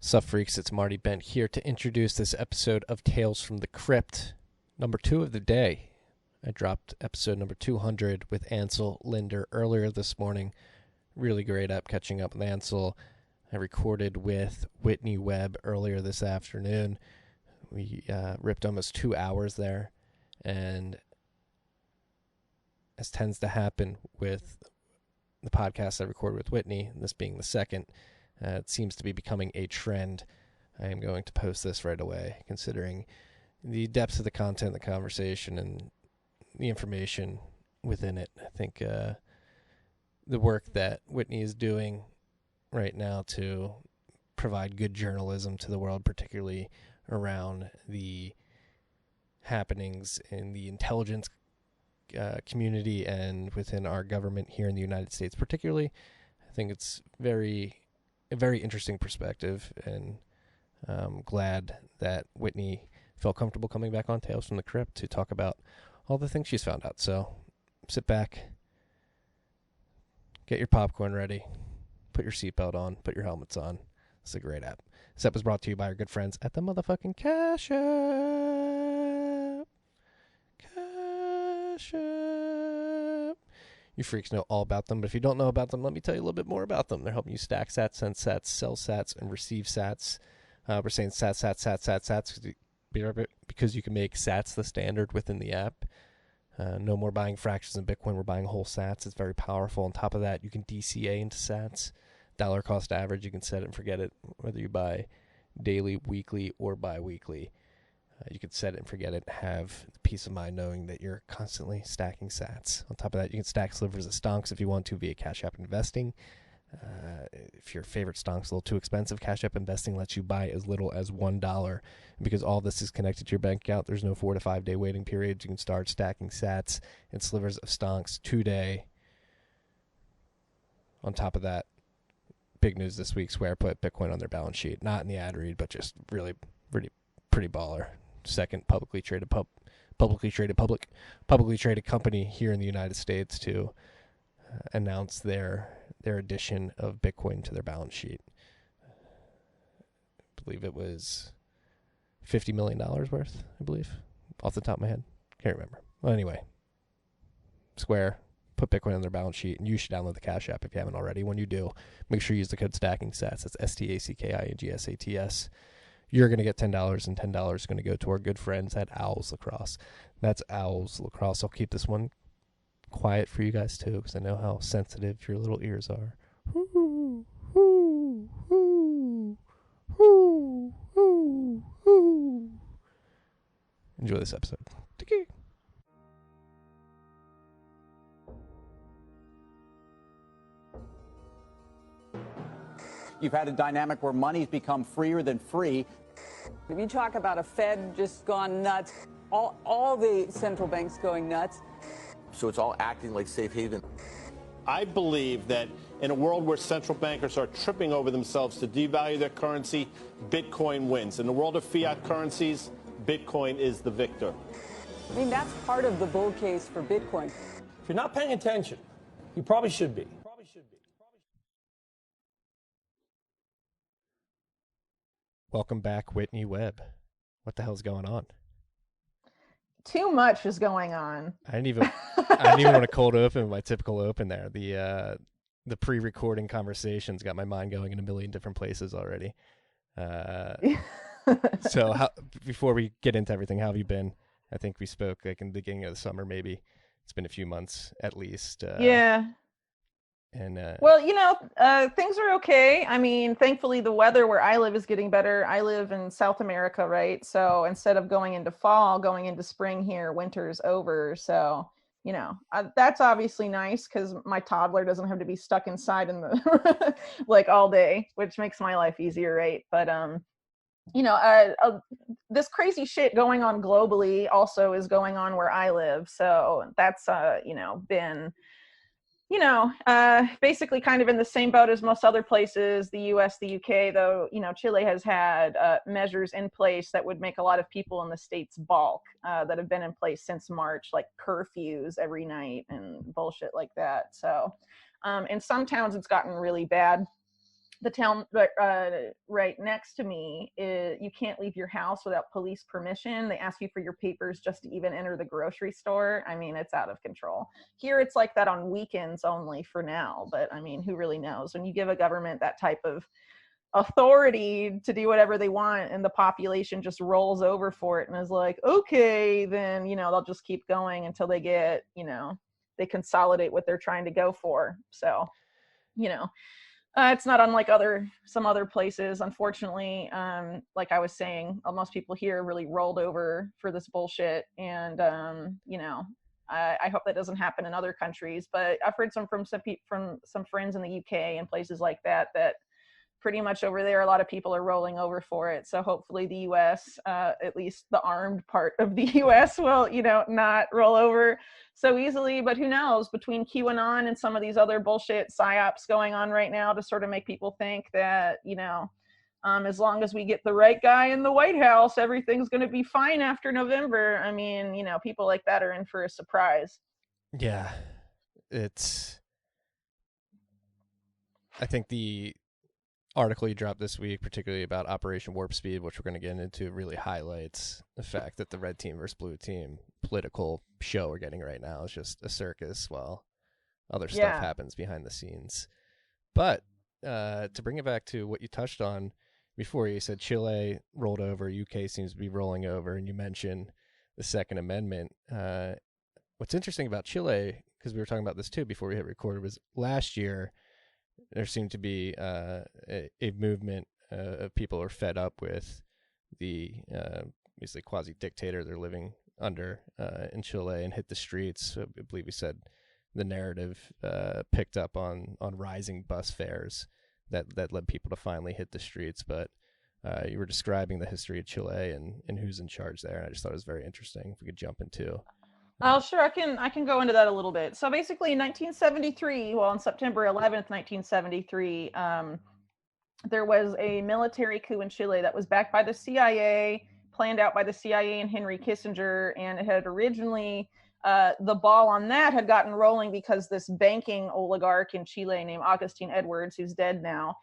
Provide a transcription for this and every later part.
Sup freaks, it's Marty Bent here to introduce this episode of Tales from the Crypt, number 2 of the day. I dropped episode number 200 with Ansel Linder earlier this morning. Really great app catching up with Ansel. I recorded with Whitney Webb earlier this afternoon. We ripped almost 2 hours there, and as tends to happen with the podcast I recorded with Whitney, this being the second, it seems to be becoming a trend. I am going to post this right away, considering the depth of the content, the conversation, and the information within it. I think the work that Whitney is doing right now to provide good journalism to the world, particularly around the happenings in the intelligence community and within our government here in the United States particularly, I think it's a very interesting perspective, and I'm glad that Whitney felt comfortable coming back on Tales from the Crypt to talk about all the things she's found out. So sit back, get your popcorn ready, put your seatbelt on, put your helmets on. It's a great app. This app was brought to you by our good friends at the motherfucking Cash App. Cash App. You freaks know all about them, but if you don't know about them, let me tell you a little bit more about them. They're helping you stack sats, send sats, sell sats, and receive sats. We're saying sats because you can make sats the standard within the app. No more buying fractions in Bitcoin. We're buying whole sats. It's very powerful. On top of that, you can DCA into sats. Dollar cost average, you can set it and forget it, whether you buy daily, weekly, or bi-weekly. You can set it and forget it, have the peace of mind knowing that you're constantly stacking sats. On top of that, you can stack slivers of stonks if you want to via Cash App Investing. If your favorite stonk's a little too expensive, Cash App Investing lets you buy as little as $1. And because all this is connected to your bank account, there's no 4 to 5 day waiting periods. You can start stacking sats and slivers of stonks today. On top of that, big news this week, Square put Bitcoin on their balance sheet. Not in the ad read, but just really pretty baller. Second publicly traded company here in the United States to announce their addition of Bitcoin to their balance sheet. I believe it was $50 million worth, I believe, off the top of my head. Can't remember. Well, anyway, Square put Bitcoin on their balance sheet, and you should download the Cash App if you haven't already. When you do, make sure you use the code STACKINGSATS. That's STACKINGSATS. You're going to get $10, and $10 is going to go to our good friends at Owls Lacrosse. That's Owls Lacrosse. I'll keep this one quiet for you guys, too, because I know how sensitive your little ears are. Hoo, hoo, hoo, hoo, hoo, hoo. Enjoy this episode. Tiki. You've had a dynamic where money's become freer than free. If you talk about a Fed just gone nuts, all the central banks going nuts. So it's all acting like safe haven. I believe that in a world where central bankers are tripping over themselves to devalue their currency, Bitcoin wins. In the world of fiat currencies, Bitcoin is the victor. I mean, that's part of the bull case for Bitcoin. If you're not paying attention, you probably should be. Welcome back, Whitney Webb. What the hell's going on? Too much is going on. I didn't even want to cold open my typical open there. The pre-recording conversations got my mind going in a million different places already. So before we get into everything, how have you been? I think we spoke like in the beginning of the summer, maybe. It's been a few months at least. Yeah. And well, things are okay. I mean, thankfully the weather where I live is getting better. I live in South America, right? So instead of going into fall, going into spring here, winter's over. So, that's obviously nice because my toddler doesn't have to be stuck inside in the like all day, which makes my life easier, right? But this crazy shit going on globally also is going on where I live. So that's been basically kind of in the same boat as most other places, the US, the UK, though, Chile has had measures in place that would make a lot of people in the States balk that have been in place since March, like curfews every night and bullshit like that. So in some towns, it's gotten really bad. the town right next to me, you can't leave your house without police permission. They ask you for your papers just to even enter the grocery store. I mean, it's out of control. Here, it's like that on weekends only for now. But I mean, who really knows? When you give a government that type of authority to do whatever they want and the population just rolls over for it and is like, okay, then, they'll just keep going until they get, they consolidate what they're trying to go for. So, it's not unlike some other places. Unfortunately, like I was saying, most people here really rolled over for this bullshit. And, I hope that doesn't happen in other countries, but I've heard from some friends in the UK and places like that pretty much over there, a lot of people are rolling over for it. So hopefully the US, at least the armed part of the US will, not roll over so easily. But who knows, between QAnon and some of these other bullshit psyops going on right now to sort of make people think that, as long as we get the right guy in the White House, everything's going to be fine after November. I mean, people like that are in for a surprise. Yeah, I think the article you dropped this week, particularly about Operation Warp Speed, which we're going to get into, really highlights the fact that the red team versus blue team political show we're getting right now is just a circus while other stuff happens behind the scenes. But to bring it back to what you touched on before, you said Chile rolled over, UK seems to be rolling over, and you mentioned the Second Amendment. What's interesting about Chile, because we were talking about this too before we hit record, was last year there seemed to be a movement of people who are fed up with the basically quasi-dictator they're living under in Chile and hit the streets. I believe we said the narrative picked up on rising bus fares that led people to finally hit the streets. But you were describing the history of Chile and who's in charge there, and I just thought it was very interesting. If we could jump into. Oh, sure. I can go into that a little bit. So basically in 1973, on September 11th, 1973, there was a military coup in Chile that was backed by the CIA, planned out by the CIA and Henry Kissinger. And it had originally, the ball on that had gotten rolling because this banking oligarch in Chile named Agustin Edwards, who's dead now,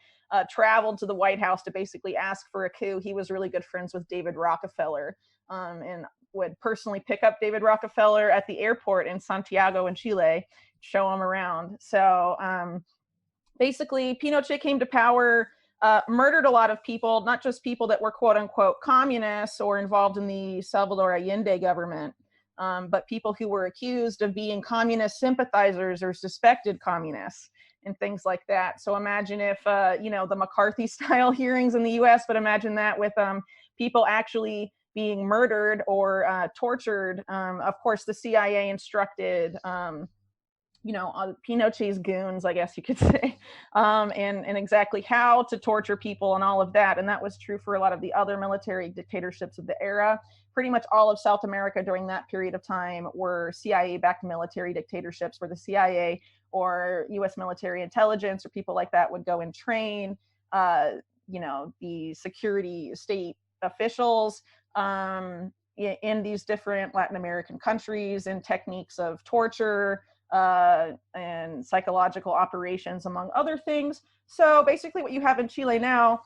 traveled to the White House to basically ask for a coup. He was really good friends with David Rockefeller. And would personally pick up David Rockefeller at the airport in Santiago in Chile, show him around. So basically, Pinochet came to power, murdered a lot of people, not just people that were quote unquote communists or involved in the Salvador Allende government, but people who were accused of being communist sympathizers or suspected communists and things like that. So imagine if, the McCarthy style hearings in the US, but imagine that with people actually being murdered or tortured. Of course, the CIA instructed, Pinochet's goons, I guess you could say, and exactly how to torture people and all of that. And that was true for a lot of the other military dictatorships of the era. Pretty much all of South America during that period of time were CIA-backed military dictatorships where the CIA or U.S. military intelligence or people like that would go and train, the security state officials in these different Latin American countries and techniques of torture and psychological operations, among other things. So basically what you have in Chile now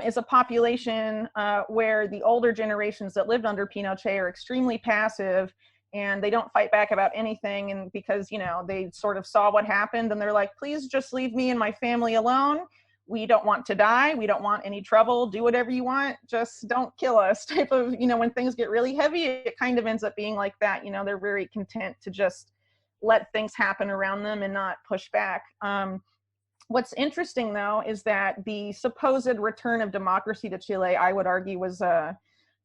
is a population where the older generations that lived under Pinochet are extremely passive and they don't fight back about anything. And because, they sort of saw what happened and they're like, please just leave me and my family alone. We don't want to die. We don't want any trouble. Do whatever you want. Just don't kill us type of, when things get really heavy, it kind of ends up being like that. They're very content to just let things happen around them and not push back. What's interesting, though, is that the supposed return of democracy to Chile, I would argue, was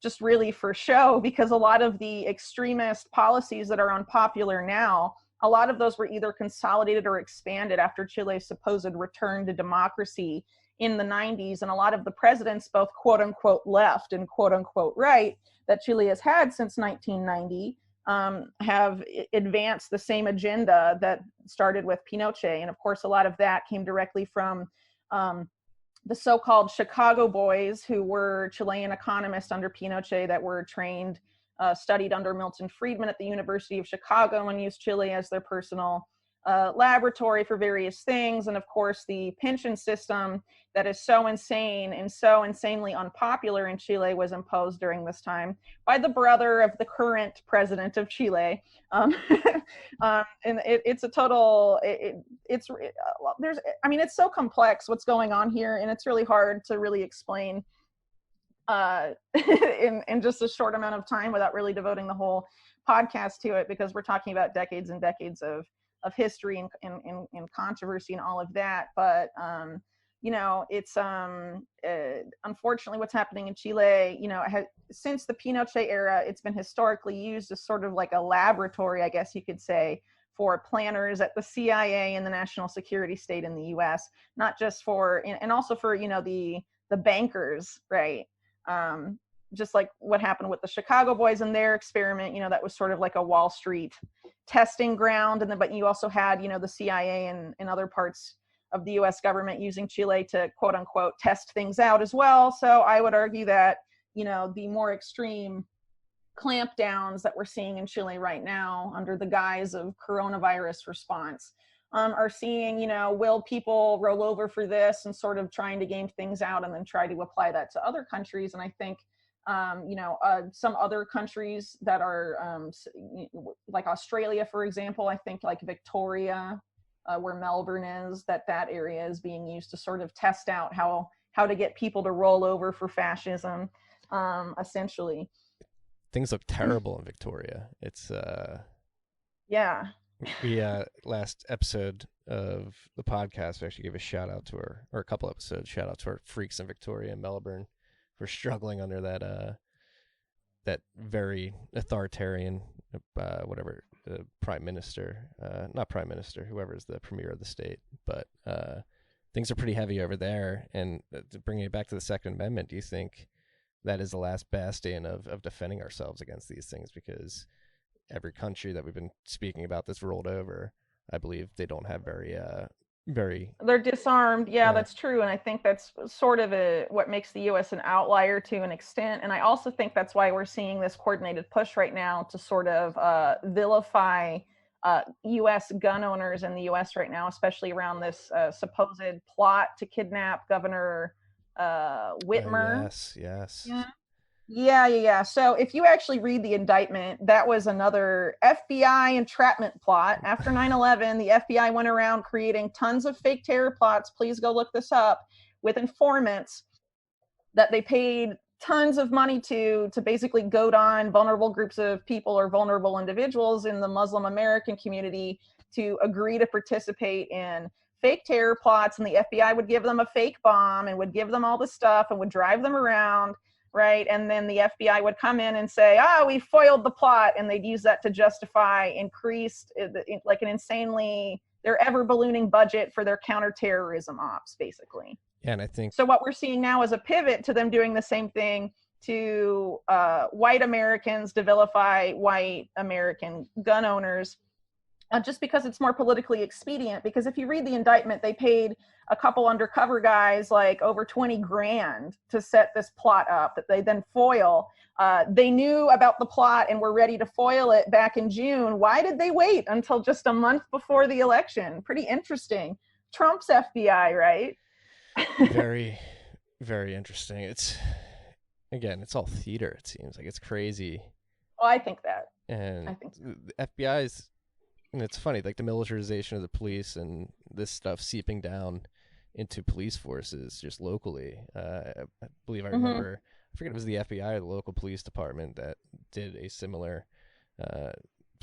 just really for show, because a lot of the extremist policies that are unpopular now, a lot of those were either consolidated or expanded after Chile's supposed return to democracy in the 90s. And a lot of the presidents, both quote unquote left and quote unquote right, that Chile has had since 1990, have advanced the same agenda that started with Pinochet. And of course, a lot of that came directly from the so-called Chicago boys, who were Chilean economists under Pinochet that were trained, studied under Milton Friedman at the University of Chicago and used Chile as their personal laboratory for various things. And of course, the pension system that is so insane and so insanely unpopular in Chile was imposed during this time by the brother of the current president of Chile. And it's a total, it's so complex what's going on here, and it's really hard to really explain in just a short amount of time without really devoting the whole podcast to it, because we're talking about decades and decades of history and controversy and all of that. But it's unfortunately what's happening in Chile, since the Pinochet era, it's been historically used as sort of like a laboratory, I guess you could say, for planners at the CIA and the national security state in the US, not just for, and also for, the bankers, right? Just like what happened with the Chicago Boys and their experiment, that was sort of like a Wall Street testing ground. And then, but you also had, the CIA and other parts of the US government using Chile to quote unquote test things out as well. So I would argue that, the more extreme clampdowns that we're seeing in Chile right now under the guise of coronavirus response are seeing, will people roll over for this and sort of trying to game things out and then try to apply that to other countries. And I think, some other countries that are like Australia, for example, I think like Victoria, where Melbourne is, that area is being used to sort of test out how to get people to roll over for fascism, essentially. Things look terrible in Victoria. It's yeah. We last episode of the podcast, we actually gave a shout out to or a couple episodes, shout out to our freaks in Victoria and Melbourne for struggling under that very authoritarian prime minister, not prime minister, whoever is the premier of the state. But things are pretty heavy over there. And bringing it back to the Second Amendment, do you think that is the last bastion of defending ourselves against these things? Because every country that we've been speaking about that's rolled over, I believe they don't have very they're disarmed. Yeah, that's true. And I think that's sort of what makes the US an outlier to an extent. And I also think that's why we're seeing this coordinated push right now to sort of vilify US gun owners in the US right now, especially around this supposed plot to kidnap Governor Whitmer. Yes. Yeah. So if you actually read the indictment, that was another FBI entrapment plot. After 9/11, the FBI went around creating tons of fake terror plots. Please go look this up, with informants that they paid tons of money to basically goad on vulnerable groups of people or vulnerable individuals in the Muslim American community to agree to participate in fake terror plots. And the FBI would give them a fake bomb and would give them all the stuff and would drive them around. Right. And then the FBI would come in and say, we foiled the plot. And they'd use that to justify increased, like an insanely, their ever ballooning budget for their counterterrorism ops, basically. Yeah, and I think so. What we're seeing now is a pivot to them doing the same thing to white Americans, to vilify white American gun owners, just because it's more politically expedient. Because if you read the indictment, they paid a couple undercover guys like over 20 grand to set this plot up that they then foil. They knew about the plot and were ready to foil it back in June. Why did they wait until just a month before the election? Pretty interesting. Trump's FBI, right? Very, very interesting. It's all theater, it seems like. It's crazy. Well, I think that. And I think so. The FBI's, and it's funny, like the militarization of the police and this stuff seeping down into police forces just locally. I believe I remember, I forget if it was the FBI or the local police department that did a similar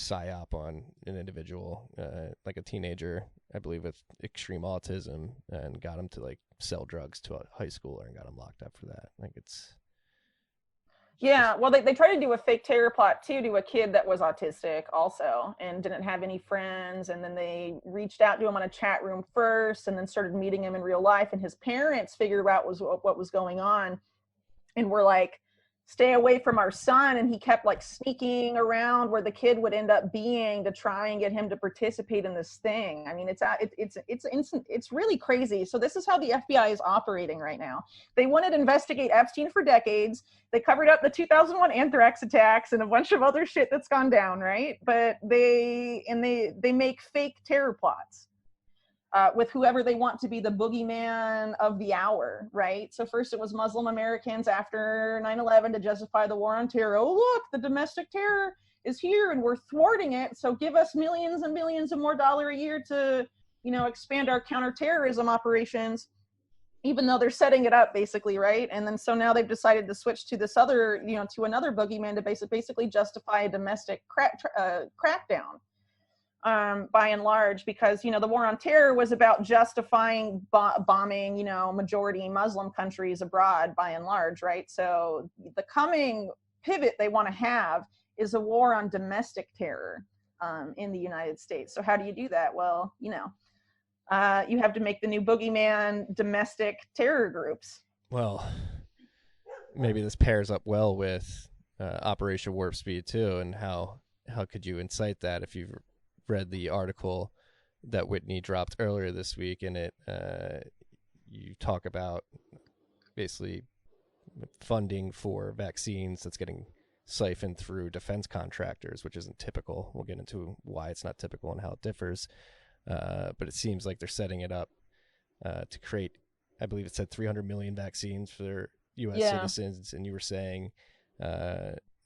psyop on an individual, like a teenager, I believe, with extreme autism, and got him to like sell drugs to a high schooler and got him locked up for that. Like it's yeah, well, they tried to do a fake terror plot too to a kid that was autistic also and didn't have any friends. And then they reached out to him on a chat room first and then started meeting him in real life. And his parents figured out what was going on and were like stay away from our son, and he kept like sneaking around where the kid would end up being to try and get him to participate in this thing. I mean, it's really crazy. So this is how the FBI is operating right now. They wanted to investigate Epstein for decades. They covered up the 2001 anthrax attacks and a bunch of other shit that's gone down, right? But they make fake terror plots. With whoever they want to be the boogeyman of the hour, right? So first it was Muslim Americans after 9/11 to justify the war on terror. Oh, look, the domestic terror is here and we're thwarting it. So give us millions and millions of more dollars a year to, expand our counterterrorism operations, even though they're setting it up basically, right? And then so now they've decided to switch to this other, to another boogeyman to basically justify a domestic crackdown. By and large, because the war on terror was about justifying bombing majority Muslim countries abroad by and large, right? So the coming pivot they want to have is a war on domestic terror in the United States. So how do you do that? Well, you have to make the new boogeyman domestic terror groups. Well, maybe this pairs up well with Operation Warp Speed too, and how could you incite that if you've read the article that Whitney dropped earlier this week, and it you talk about basically funding for vaccines that's getting siphoned through defense contractors, which isn't typical. We'll get into why it's not typical and how it differs, but it seems like they're setting it up to create, I believe it said 300 million vaccines for their U.S. citizens, and you were saying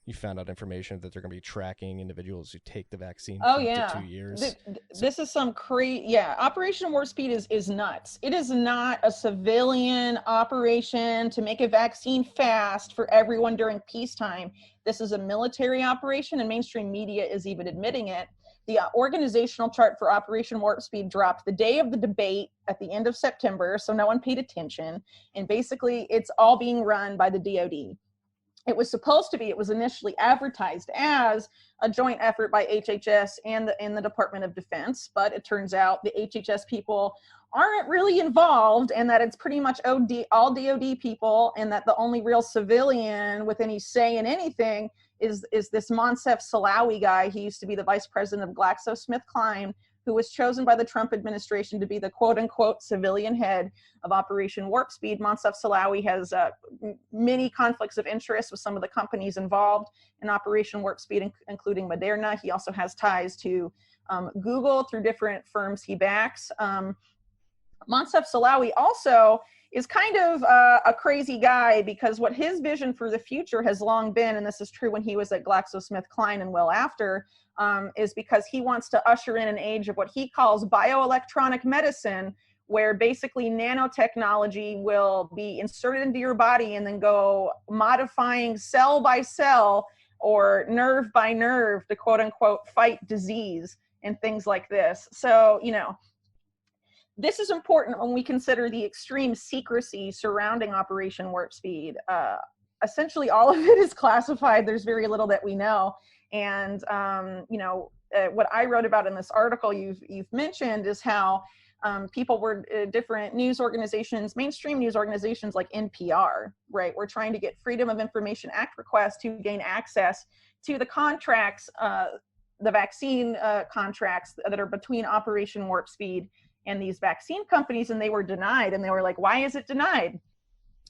you found out information that they're going to be tracking individuals who take the vaccine for up to 2 years. This is some crazy, Operation Warp Speed is nuts. It is not a civilian operation to make a vaccine fast for everyone during peacetime. This is a military operation, and mainstream media is even admitting it. The organizational chart for Operation Warp Speed dropped the day of the debate at the end of September, so no one paid attention. And basically, it's all being run by the DoD. It was initially advertised as a joint effort by HHS and the Department of Defense, but it turns out the HHS people aren't really involved, and that it's pretty much all DoD people, and that the only real civilian with any say in anything is this Moncef Slaoui guy. He used to be the vice president of GlaxoSmithKline, who was chosen by the Trump administration to be the quote-unquote civilian head of Operation Warp Speed. Moncef Slaoui has many conflicts of interest with some of the companies involved in Operation Warp Speed, including Moderna. He also has ties to Google through different firms he backs. Moncef Slaoui also is kind of a crazy guy, because what his vision for the future has long been, and this is true when he was at GlaxoSmithKline and well after, is because he wants to usher in an age of what he calls bioelectronic medicine, where basically nanotechnology will be inserted into your body and then go modifying cell by cell or nerve by nerve to quote unquote fight disease and things like this. So, this is important when we consider the extreme secrecy surrounding Operation Warp Speed. Essentially, all of it is classified. There's very little that we know. And, what I wrote about in this article you've mentioned is how people were different news organizations, mainstream news organizations like NPR, right? We're trying to get Freedom of Information Act requests to gain access to the contracts, the vaccine contracts that are between Operation Warp Speed and these vaccine companies, and they were denied. And they were like, why is it denied?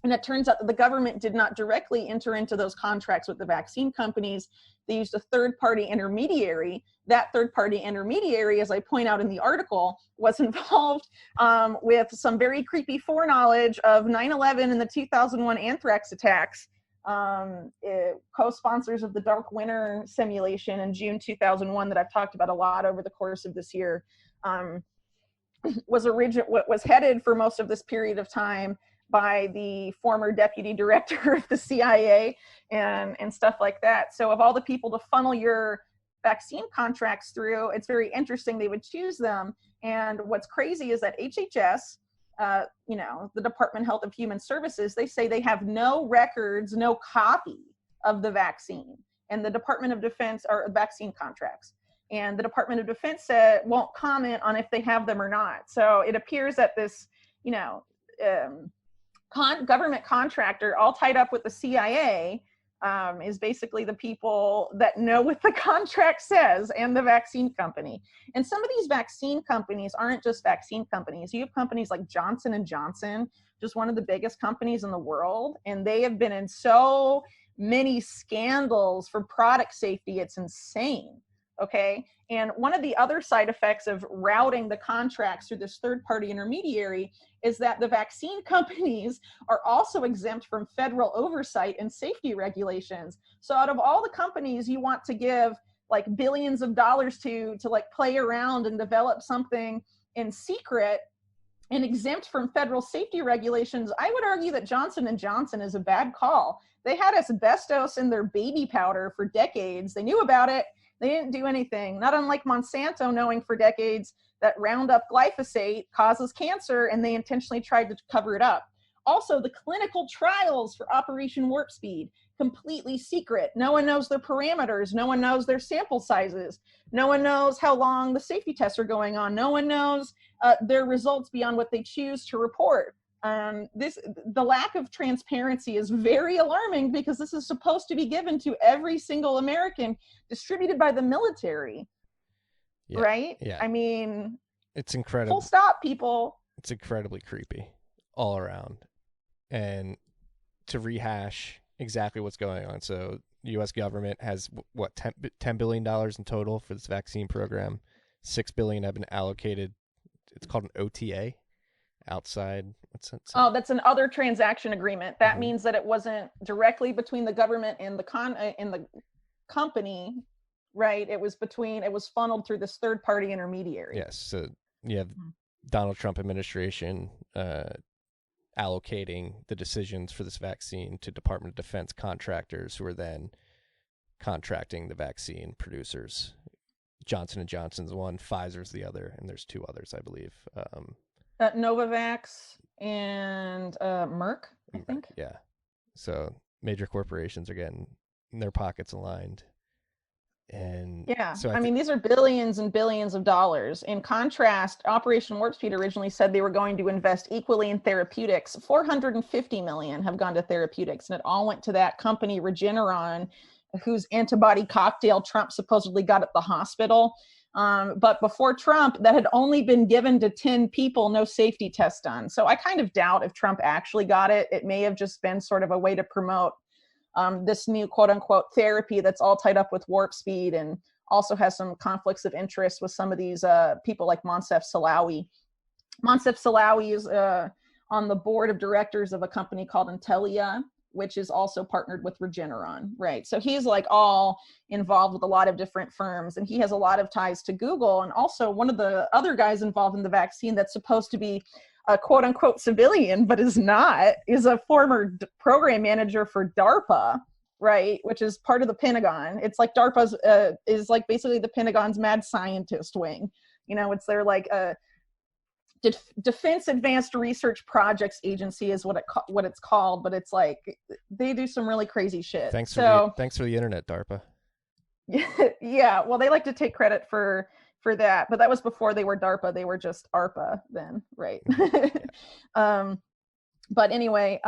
And it turns out that the government did not directly enter into those contracts with the vaccine companies. They used a third-party intermediary. That third-party intermediary, as I point out in the article, was involved with some very creepy foreknowledge of 9/11 and the 2001 anthrax attacks, co-sponsors of the Dark Winter simulation in June 2001 that I've talked about a lot over the course of this year. Was headed for most of this period of time by the former deputy director of the CIA and stuff like that. So of all the people to funnel your vaccine contracts through, it's very interesting they would choose them. And what's crazy is that HHS, the Department of Health and Human Services, they say they have no records, no copy of the vaccine. And the Department of Defense are vaccine contracts. And the Department of Defense won't comment on if they have them or not. So it appears that this, government contractor, all tied up with the CIA, is basically the people that know what the contract says and the vaccine company. And some of these vaccine companies aren't just vaccine companies. You have companies like Johnson & Johnson, just one of the biggest companies in the world. And they have been in so many scandals for product safety. It's insane. Okay. And one of the other side effects of routing the contracts through this third-party intermediary is that the vaccine companies are also exempt from federal oversight and safety regulations. So out of all the companies you want to give like billions of dollars to like play around and develop something in secret and exempt from federal safety regulations, I would argue that Johnson & Johnson is a bad call. They had asbestos in their baby powder for decades. They knew about it. They didn't do anything, not unlike Monsanto knowing for decades that Roundup glyphosate causes cancer, and they intentionally tried to cover it up. Also, the clinical trials for Operation Warp Speed, completely secret. No one knows their parameters. No one knows their sample sizes. No one knows how long the safety tests are going on. No one knows their results beyond what they choose to report. The lack of transparency is very alarming because this is supposed to be given to every single American, distributed by the military, right? Yeah. I mean, it's incredible. Full stop, people. It's incredibly creepy all around. And to rehash exactly what's going on. So the U.S. government has, what, $10 billion in total for this vaccine program. $6 billion have been allocated. It's called an OTA. Outside, that's an other transaction agreement. That means that it wasn't directly between the government and the company, right? It was funneled through this third party intermediary. Yes. So you have Donald Trump administration allocating the decisions for this vaccine to Department of Defense contractors, who are then contracting the vaccine producers. Johnson & Johnson's one, Pfizer's the other, and there's two others, I believe. Novavax and Merck, I think. Yeah. So major corporations are getting their pockets aligned. And yeah, so I mean, these are billions and billions of dollars. In contrast, Operation Warp Speed originally said they were going to invest equally in therapeutics. 450 million have gone to therapeutics, and it all went to that company Regeneron, whose antibody cocktail Trump supposedly got at the hospital. But before Trump, that had only been given to 10 people, no safety test done. So I kind of doubt if Trump actually got it. It may have just been sort of a way to promote this new quote unquote therapy that's all tied up with warp speed, and also has some conflicts of interest with some of these people like Moncef Slaoui. Moncef Slaoui is on the board of directors of a company called Intellia, which is also partnered with Regeneron, right? So he's like all involved with a lot of different firms, and he has a lot of ties to Google. And also one of the other guys involved in the vaccine that's supposed to be a quote unquote civilian, but is not, is a former program manager for DARPA, right? Which is part of the Pentagon. It's like DARPA's is like basically the Pentagon's mad scientist wing. You know, it's their like Defense Advanced Research Projects Agency is what it's called, but it's like they do some really crazy shit. Thanks for the internet, DARPA. Yeah, well, they like to take credit for that, but that was before they were DARPA. They were just ARPA then, right? But anyway,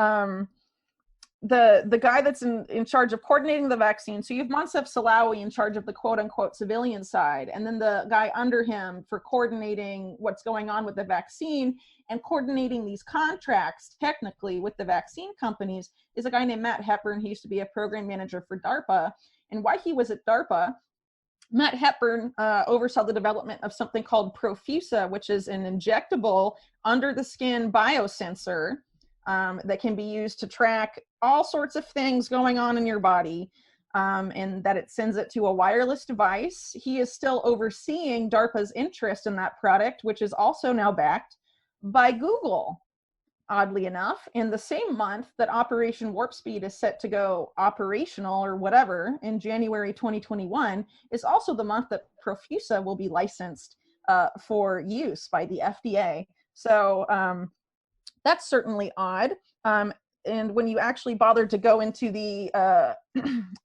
the guy that's in charge of coordinating the vaccine, so you have Moncef Slaoui in charge of the quote unquote civilian side, and then the guy under him for coordinating what's going on with the vaccine and coordinating these contracts technically with the vaccine companies is a guy named Matt Hepburn. He used to be a program manager for DARPA, and while he was at DARPA, Matt Hepburn oversaw the development of something called Profusa, which is an injectable under-the-skin biosensor that can be used to track all sorts of things going on in your body, and that it sends it to a wireless device. He is still overseeing DARPA's interest in that product, which is also now backed by Google, oddly enough. In the same month that Operation Warp Speed is set to go operational or whatever in January 2021 is also the month that Profusa will be licensed for use by the FDA. So that's certainly odd. And when you actually bothered to go into the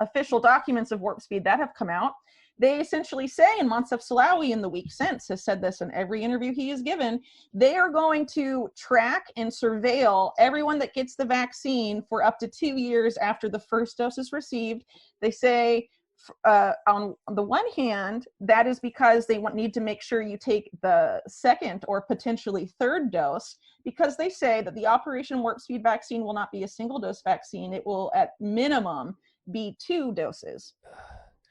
official documents of Warp Speed that have come out, they essentially say, and Moncef Slaoui in the week since has said this in every interview he has given, they are going to track and surveil everyone that gets the vaccine for up to 2 years after the first dose is received. They say, on the one hand, that is because they need to make sure you take the second or potentially third dose, because they say that the Operation Warp Speed vaccine will not be a single dose vaccine. It will at minimum be 2 doses.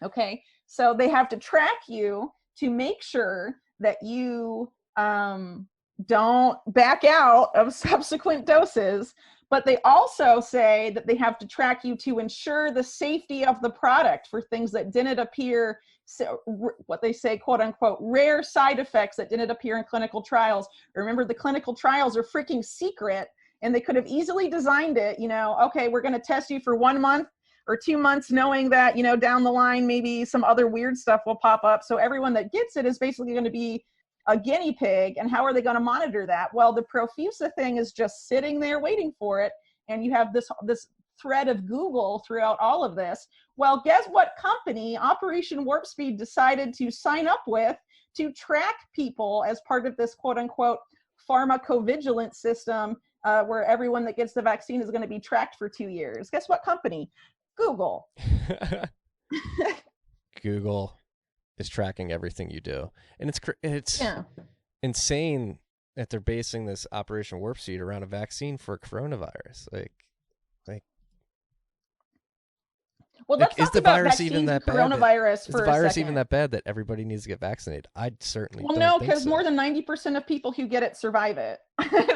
Okay, so they have to track you to make sure that you don't back out of subsequent doses. But they also say that they have to track you to ensure the safety of the product for things that didn't appear, what they say, quote unquote, rare side effects that didn't appear in clinical trials. Remember, the clinical trials are freaking secret, and they could have easily designed it, okay, we're going to test you for 1 month or 2 months, knowing that, down the line, maybe some other weird stuff will pop up. So everyone that gets it is basically going to be a guinea pig. And how are they going to monitor that? Well, the Profusa thing is just sitting there waiting for it. And you have this thread of Google throughout all of this. Well, guess what company Operation Warp Speed decided to sign up with to track people as part of this quote unquote pharmacovigilance system, where everyone that gets the vaccine is going to be tracked for 2 years? Guess what company? Google. Google is tracking everything you do, and it's insane that they're basing this Operation Warp Speed around a vaccine for coronavirus. Well, let's is talk the about virus even that bad? Coronavirus Is the virus even that bad that everybody needs to get vaccinated? I certainly don't no, think because so. more than 90% of people who get it survive it.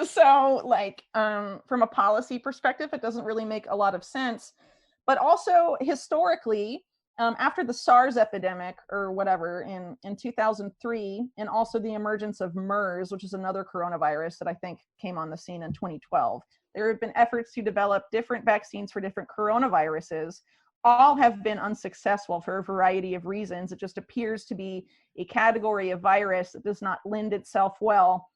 So, from a policy perspective, it doesn't really make a lot of sense. But also historically, after the SARS epidemic or whatever in 2003, and also the emergence of MERS, which is another coronavirus that I think came on the scene in 2012, there have been efforts to develop different vaccines for different coronaviruses. All have been unsuccessful for a variety of reasons. It just appears to be a category of virus that does not lend itself well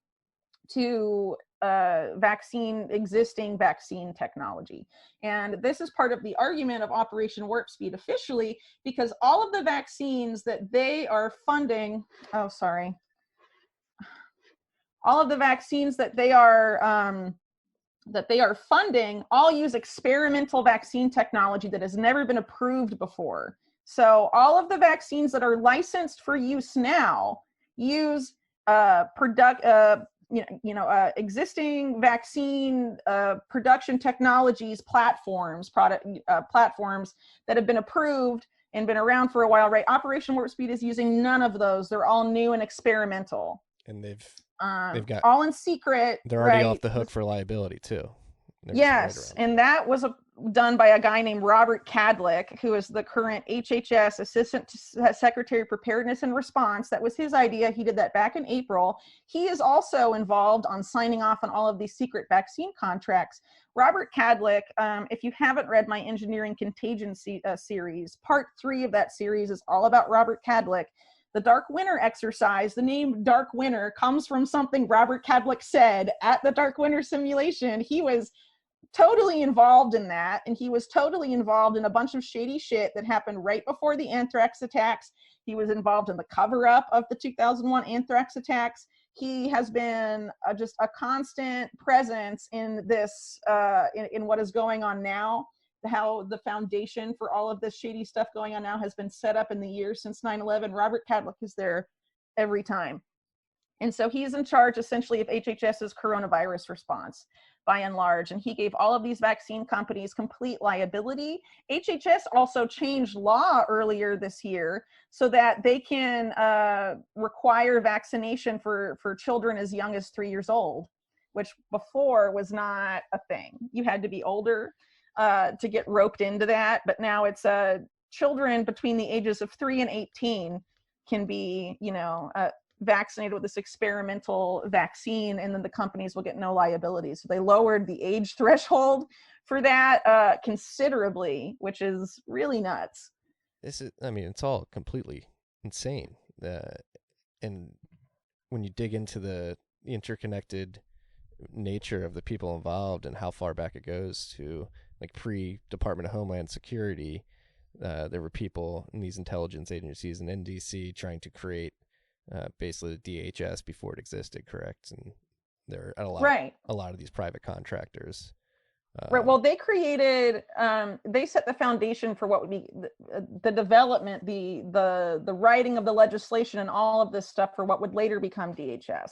to existing vaccine technology. And this is part of the argument of Operation Warp Speed officially, because all of the vaccines that they are funding, all of the vaccines that they are funding all use experimental vaccine technology that has never been approved before. So all of the vaccines that are licensed for use now use existing vaccine production technologies, platforms that have been approved and been around for a while, right? Operation Warp Speed is using none of those. They're all new and experimental. And they've got all in secret. They're already off the hook for liability too. Yes, and that was done by a guy named Robert Kadlec, who is the current HHS Assistant Secretary of Preparedness and Response. That was his idea. He did that back in April. He is also involved on signing off on all of these secret vaccine contracts. Robert Kadlec, if you haven't read my Engineering Contagion series, part 3 of that series is all about Robert Kadlec. The Dark Winter exercise, the name Dark Winter comes from something Robert Kadlec said at the Dark Winter simulation. He was totally involved in that, and he was totally involved in a bunch of shady shit that happened right before the anthrax attacks. He was involved in the cover-up of the 2001 anthrax attacks. He has been just a constant presence in this, in what is going on now. How the foundation for all of this shady stuff going on now has been set up in the years since 9/11. Robert Kadlec is there every time. And so he's in charge essentially of HHS's coronavirus response by and large. And he gave all of these vaccine companies complete liability. HHS also changed law earlier this year so that they can require vaccination for children as young as 3 years old, which before was not a thing. You had to be older to get roped into that. But now it's children between the ages of 3 and 18 can be, vaccinated with this experimental vaccine, and then the companies will get no liability. So they lowered the age threshold for that considerably, which is really nuts. It's all completely insane. And when you dig into the interconnected nature of the people involved and how far back it goes to like pre-Department of Homeland Security, there were people in these intelligence agencies and NDC trying to create basically the DHS before it existed, correct? And there are a lot of these private contractors. Right. Well, they created, they set the foundation for what would be the development, the writing of the legislation and all of this stuff for what would later become DHS.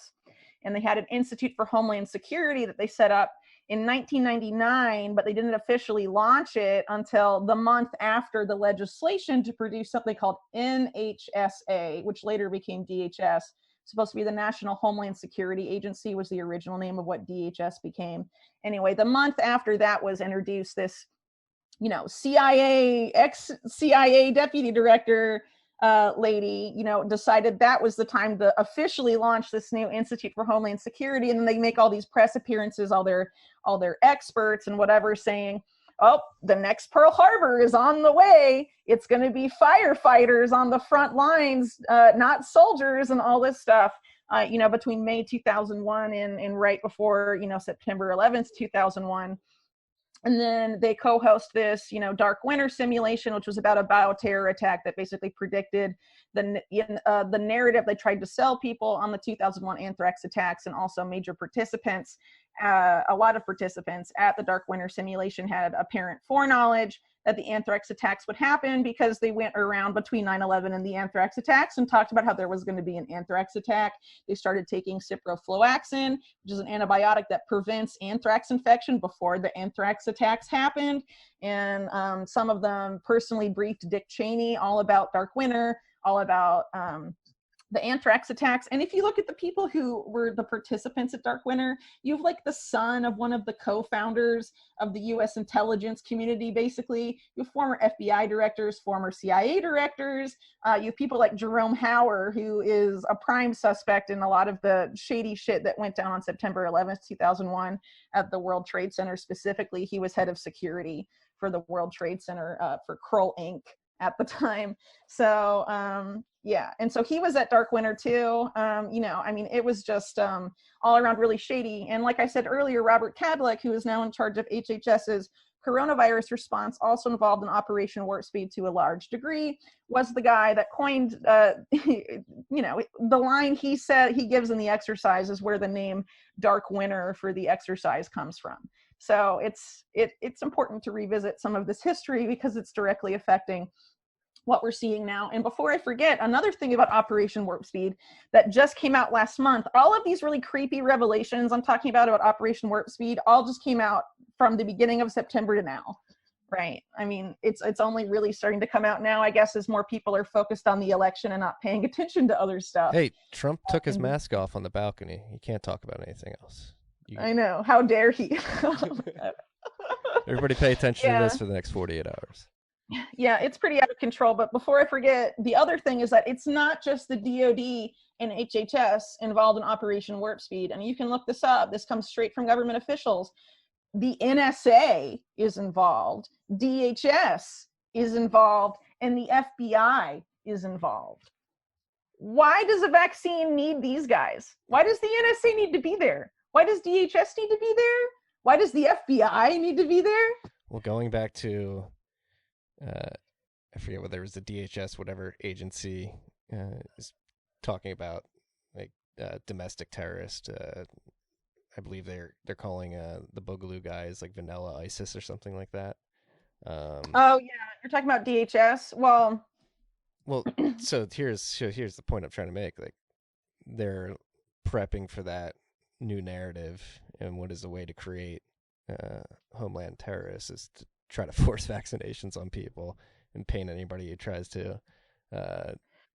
And they had an Institute for Homeland Security that they set up in 1999, but they didn't officially launch it until the month after the legislation to produce something called NHSA, which later became DHS. Supposed to be the National Homeland Security Agency was the original name of what DHS became. Anyway, the month after that was introduced, this, CIA, ex-CIA deputy director lady, decided that was the time to officially launch this new Institute for Homeland Security. And then they make all these press appearances, all their experts and whatever, saying, oh, the next Pearl Harbor is on the way. It's going to be firefighters on the front lines, not soldiers, and all this stuff, between May 2001 and right before, September 11th, 2001. And then they co-host this, Dark Winter simulation, which was about a bioterror attack that basically predicted the narrative they tried to sell people on the 2001 anthrax attacks. And also major participants, a lot of participants at the Dark Winter simulation had apparent foreknowledge that the anthrax attacks would happen, because they went around between 9/11 and the anthrax attacks and talked about how there was going to be an anthrax attack. They started taking ciprofloxacin, which is an antibiotic that prevents anthrax infection before the anthrax attacks happened. And some of them personally briefed Dick Cheney all about Dark Winter, all about the anthrax attacks. And if you look at the people who were the participants at Dark Winter, you have like the son of one of the co-founders of the US intelligence community, basically. You have former FBI directors, former CIA directors. You have people like Jerome Hauer, who is a prime suspect in a lot of the shady shit that went down on September 11th, 2001 at the World Trade Center. Specifically, he was head of security for the World Trade Center for Kroll Inc. at the time. So yeah, and so he was at Dark Winter too. It was just all around really shady. And like I said earlier, Robert Kadlec, who is now in charge of HHS's coronavirus response, also involved in Operation Warp Speed to a large degree, was the guy that coined, the line he said he gives in the exercise is where the name Dark Winter for the exercise comes from. So it's important to revisit some of this history because it's directly affecting what we're seeing now. And before I forget, another thing about Operation Warp Speed that just came out last month, all of these really creepy revelations I'm talking about Operation Warp Speed all just came out from the beginning of September to now, right? I mean, it's only really starting to come out now, I guess, as more people are focused on the election and not paying attention to other stuff. Hey, Trump took his mask off on the balcony. He can't talk about anything else. I know. How dare he? Everybody pay attention to this for the next 48 hours. Yeah, it's pretty out of control. But before I forget, the other thing is that it's not just the DOD and HHS involved in Operation Warp Speed. And you can look this up. This comes straight from government officials. The NSA is involved. DHS is involved. And the FBI is involved. Why does a vaccine need these guys? Why does the NSA need to be there? Why does DHS need to be there? Why does the FBI need to be there? Well, going back to, I forget whether it was the DHS, whatever agency is talking about, like domestic terrorist. I believe they're calling the Boogaloo guys like vanilla ISIS or something like that. Oh yeah, you're talking about DHS. Well, so here's the point I'm trying to make. Like, they're prepping for that new narrative, and what is a way to create homeland terrorists is to try to force vaccinations on people and paint anybody who tries to.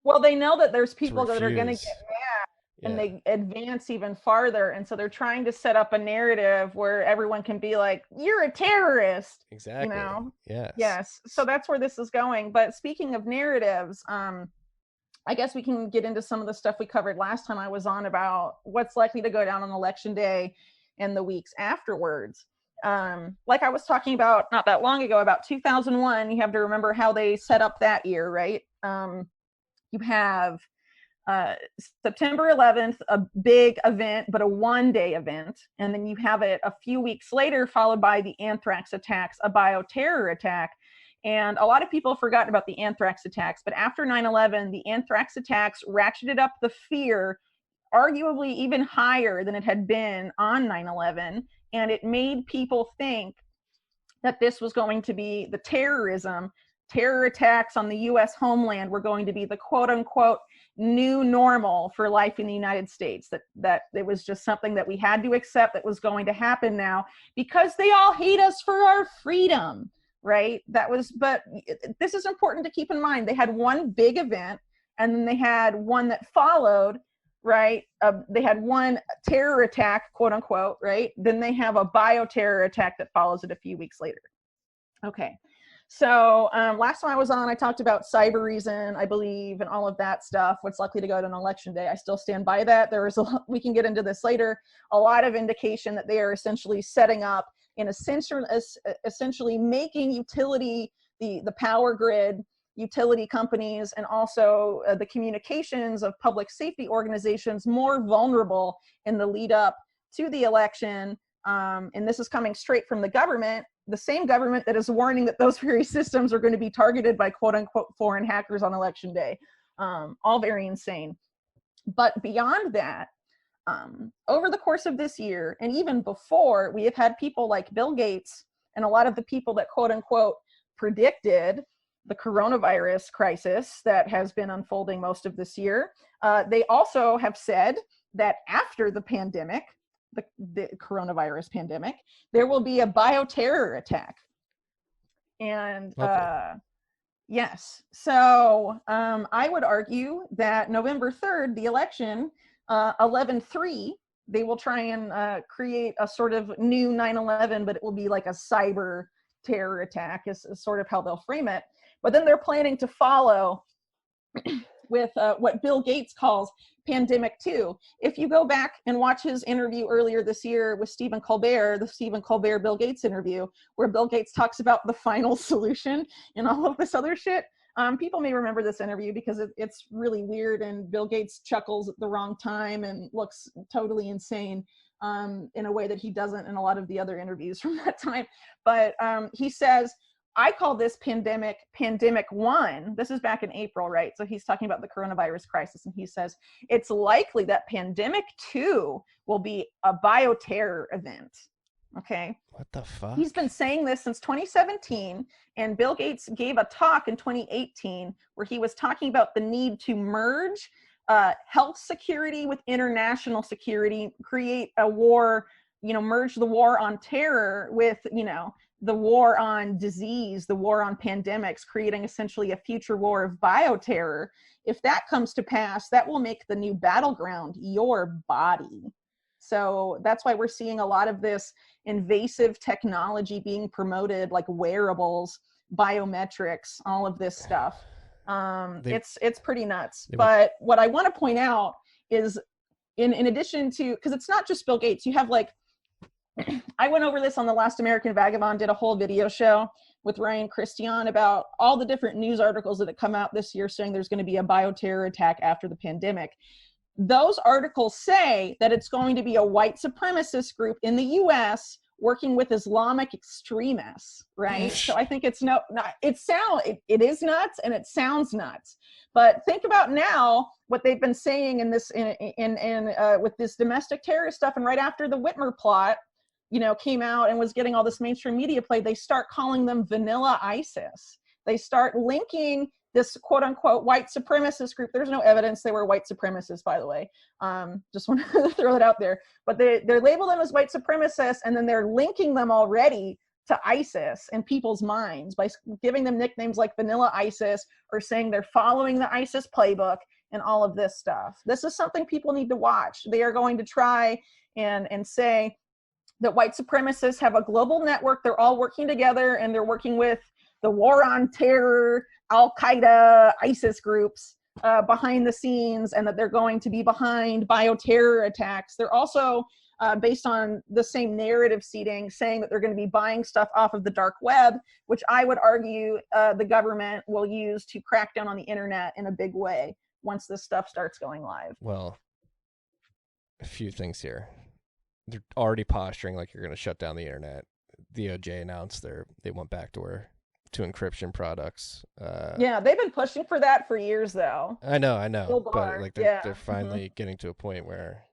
Well, they know that there's people that are going to get mad, and they advance even farther, and so they're trying to set up a narrative where everyone can be like, "You're a terrorist." Exactly. You know? Yes. So that's where this is going. But speaking of narratives, I guess we can get into some of the stuff we covered last time I was on about what's likely to go down on Election Day and the weeks afterwards. Like I was talking about not that long ago, about 2001, you have to remember how they set up that year, right? You have September 11th, a big event, but a one-day event. And then you have it a few weeks later, followed by the anthrax attacks, a bioterror attack. And a lot of people have forgotten about the anthrax attacks, but after 9/11, the anthrax attacks ratcheted up the fear arguably even higher than it had been on 9/11. And it made people think that this was going to be the terror attacks on the US homeland were going to be the quote unquote new normal for life in the United States, that it was just something that we had to accept that was going to happen now because they all hate us for our freedom, right? But this is important to keep in mind. They had one big event and then they had one that followed, right? They had one terror attack, quote unquote, right? Then they have a bioterror attack that follows it a few weeks later. Okay. So last time I was on, I talked about cyber reason, I believe, and all of that stuff, what's likely to go to an election day. I still stand by that. We can get into this later, a lot of indication that they are essentially setting up in essentially making utility, the power grid, utility companies, and also the communications of public safety organizations more vulnerable in the lead up to the election. And this is coming straight from the government, the same government that is warning that those very systems are going to be targeted by quote unquote foreign hackers on election day. All very insane. But beyond that, over the course of this year, and even before, we have had people like Bill Gates and a lot of the people that quote unquote predicted the coronavirus crisis that has been unfolding most of this year. They also have said that after the pandemic, the coronavirus pandemic, there will be a bioterror attack. And yes, so I would argue that November 3rd, the election, 11/3, they will try and create a sort of new 9/11, but it will be like a cyber terror attack is sort of how they'll frame it. But then they're planning to follow with what Bill Gates calls Pandemic 2. If you go back and watch his interview earlier this year with Stephen Colbert, the Stephen Colbert Bill Gates interview, where Bill Gates talks about the final solution and all of this other shit, people may remember this interview because it's really weird, and Bill Gates chuckles at the wrong time and looks totally insane in a way that he doesn't in a lot of the other interviews from that time. But he says, I call this pandemic 1. This is back in April, right? So he's talking about the coronavirus crisis, and he says, it's likely that pandemic 2 will be a bioterror event. Okay. What the fuck? He's been saying this since 2017, and Bill Gates gave a talk in 2018 where he was talking about the need to merge health security with international security, create a war, merge the war on terror with, the war on disease, the war on pandemics, creating essentially a future war of bioterror. If that comes to pass, that will make the new battleground your body. So that's why we're seeing a lot of this invasive technology being promoted, like wearables, biometrics, all of this stuff. It's pretty nuts. But what I want to point out is, in addition to, because it's not just Bill Gates, you have like, I went over this on The Last American Vagabond, did a whole video show with Ryan Christian about all the different news articles that have come out this year saying there's going to be a bioterror attack after the pandemic. Those articles say that it's going to be a white supremacist group in the US working with Islamic extremists, right? So I think it is nuts and it sounds nuts. But think about now what they've been saying in this with this domestic terrorist stuff, and right after the Whitmer plot, came out and was getting all this mainstream media play, they start calling them vanilla ISIS. They start linking this quote unquote white supremacist group. There's no evidence they were white supremacists, by the way. Just want to throw that out there. But they label them as white supremacists, and then they're linking them already to ISIS in people's minds by giving them nicknames like vanilla ISIS, or saying they're following the ISIS playbook and all of this stuff. This is something people need to watch. They are going to try and say that white supremacists have a global network. They're all working together, and they're working with the war on terror, Al-Qaeda, ISIS groups behind the scenes, and that they're going to be behind bioterror attacks. They're also, based on the same narrative seeding, saying that they're going to be buying stuff off of the dark web, which I would argue the government will use to crack down on the internet in a big way once this stuff starts going live. Well, a few things here. They're already posturing like you're going to shut down the internet. DOJ announced they went back to where to encryption products. Yeah, they've been pushing for that for years, though. I know, Bill but Barr, like yeah. they're finally getting to a point where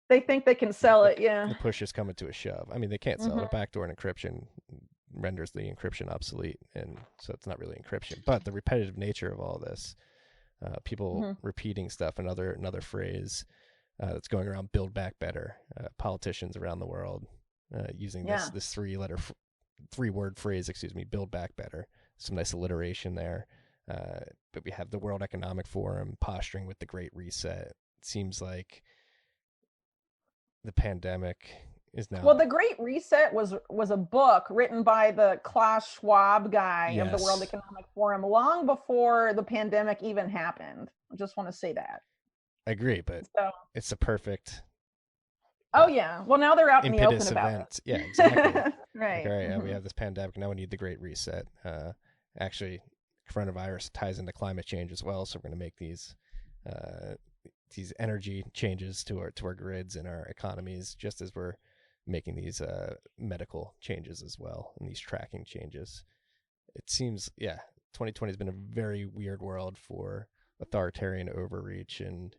They think they can sell it, yeah. the push is coming to a shove. I mean, they can't sell it. A backdoor and encryption renders the encryption obsolete, and so it's not really encryption. But the repetitive nature of all this, people repeating stuff, another phrase that's going around: "Build back better." Politicians around the world using this three-word phrase, "Build back better." Some nice alliteration there. But we have the World Economic Forum posturing with the Great Reset. It seems like the pandemic is now. Well, the Great Reset was a book written by the Klaus Schwab guy of the World Economic Forum long before the pandemic even happened. I just want to say that. I agree, but it's the perfect. Oh yeah. Well, now they're out in the open about it. Yeah, exactly. Right. Like, all right, we have this pandemic. Now we need the Great Reset. Actually, coronavirus ties into climate change as well, so we're going to make these energy changes to our grids and our economies, just as we're making these medical changes as well, and these tracking changes. It seems, 2020 has been a very weird world for authoritarian overreach and.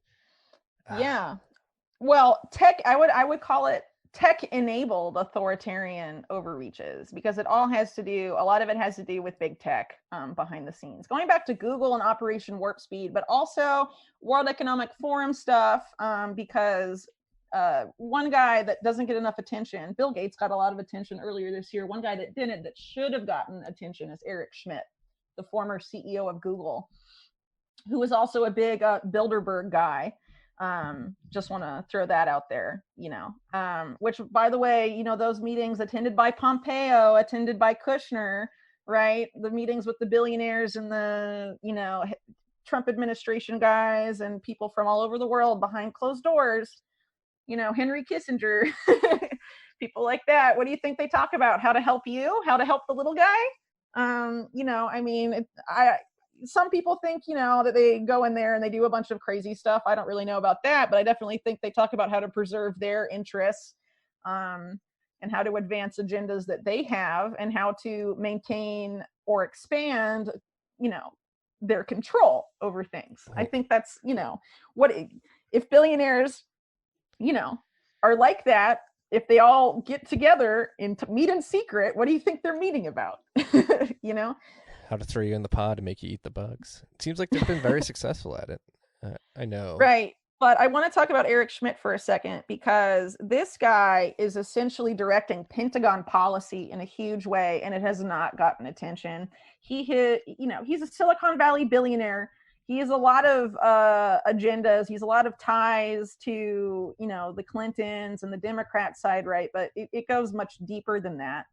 Well, I would call it tech-enabled authoritarian overreaches, because a lot of it has to do with big tech behind the scenes. Going back to Google and Operation Warp Speed, but also World Economic Forum stuff, because one guy that doesn't get enough attention, Bill Gates got a lot of attention earlier this year. One guy that didn't, that should have gotten attention, is Eric Schmidt, the former CEO of Google, who was also a big Bilderberg guy. Just want to throw that out there, which, by the way, those meetings attended by Pompeo, attended by Kushner, right? The meetings with the billionaires and the, Trump administration guys and people from all over the world behind closed doors, Henry Kissinger, people like that. What do you think they talk about? How to help you? How to help the little guy? Some people think, that they go in there and they do a bunch of crazy stuff. I don't really know about that, but I definitely think they talk about how to preserve their interests, and how to advance agendas that they have, and how to maintain or expand, their control over things. I think that's, what if billionaires, are like that, if they all get together and meet in secret, what do you think they're meeting about? How to throw you in the pod and make you eat the bugs. It seems like they've been very successful at it. I know. Right. But I want to talk about Eric Schmidt for a second, because this guy is essentially directing Pentagon policy in a huge way, and it has not gotten attention. He's a Silicon Valley billionaire. He has a lot of agendas. He's a lot of ties to, the Clintons and the Democrat side, right? But it goes much deeper than that.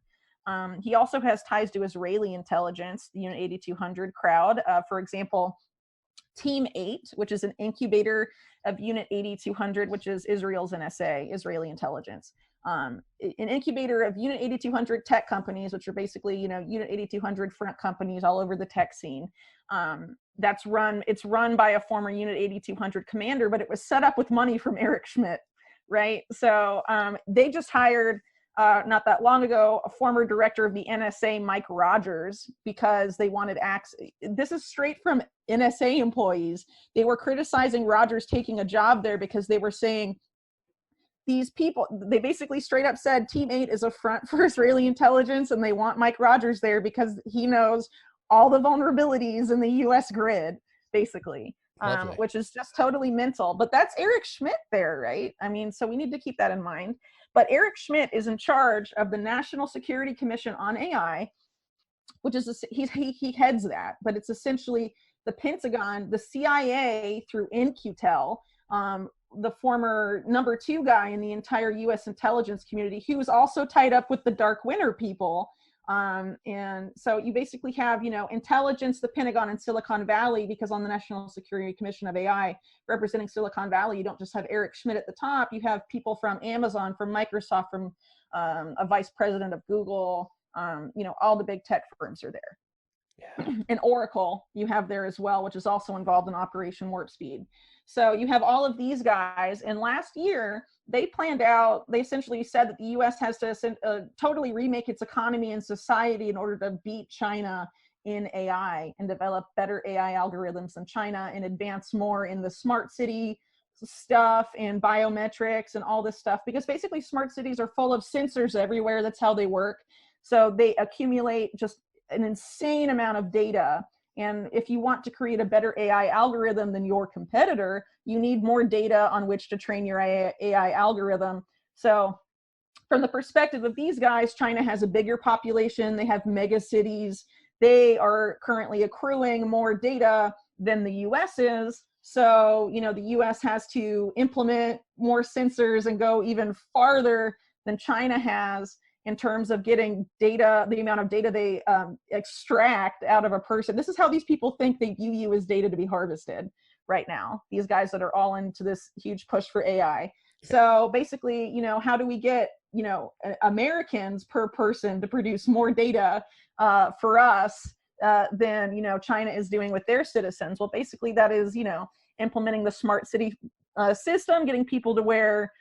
He also has ties to Israeli intelligence, the Unit 8200 crowd. For example, Team 8, which is an incubator of Unit 8200, which is Israel's NSA, Israeli intelligence. An incubator of Unit 8200 tech companies, which are basically, Unit 8200 front companies all over the tech scene. It's run by a former Unit 8200 commander, but it was set up with money from Eric Schmidt, right? So they just hired, not that long ago, a former director of the NSA, Mike Rogers, because they wanted access. This is straight from NSA employees. They were criticizing Rogers taking a job there because they were saying, these people, they basically straight up said Team 8 is a front for Israeli intelligence, and they want Mike Rogers there because he knows all the vulnerabilities in the US grid, basically. Which is just totally mental. But that's Eric Schmidt there, right? I mean, so we need to keep that in mind. But Eric Schmidt is in charge of the National Security Commission on AI, which is, he heads that, but it's essentially the Pentagon, the CIA through NQTEL, the former number 2 guy in the entire US intelligence community, who was also tied up with the Dark Winter people. And so you basically have, intelligence, the Pentagon, and Silicon Valley, because on the National Security Commission of AI representing Silicon Valley, you don't just have Eric Schmidt at the top, you have people from Amazon, from Microsoft, from a vice president of Google, all the big tech firms are there. and Oracle you have there as well, which is also involved in Operation Warp Speed. So you have all of these guys, and last year they essentially said that the US has to totally remake its economy and society in order to beat China in AI and develop better AI algorithms than China and advance more in the smart city stuff and biometrics and all this stuff, because basically smart cities are full of sensors everywhere. That's how they work. So they accumulate just an insane amount of data. And if you want to create a better AI algorithm than your competitor, you need more data on which to train your AI algorithm. So from the perspective of these guys, China has a bigger population. They have mega cities. They are currently accruing more data than the US is. So, the US has to implement more sensors and go even farther than China has in terms of getting data, the amount of data they extract out of a person. This is how these people think they view you as data to be harvested right now. These guys that are all into this huge push for AI. So basically, how do we get, Americans per person to produce more data for us than, China is doing with their citizens? Well, basically that is, implementing the smart city system, getting people to wear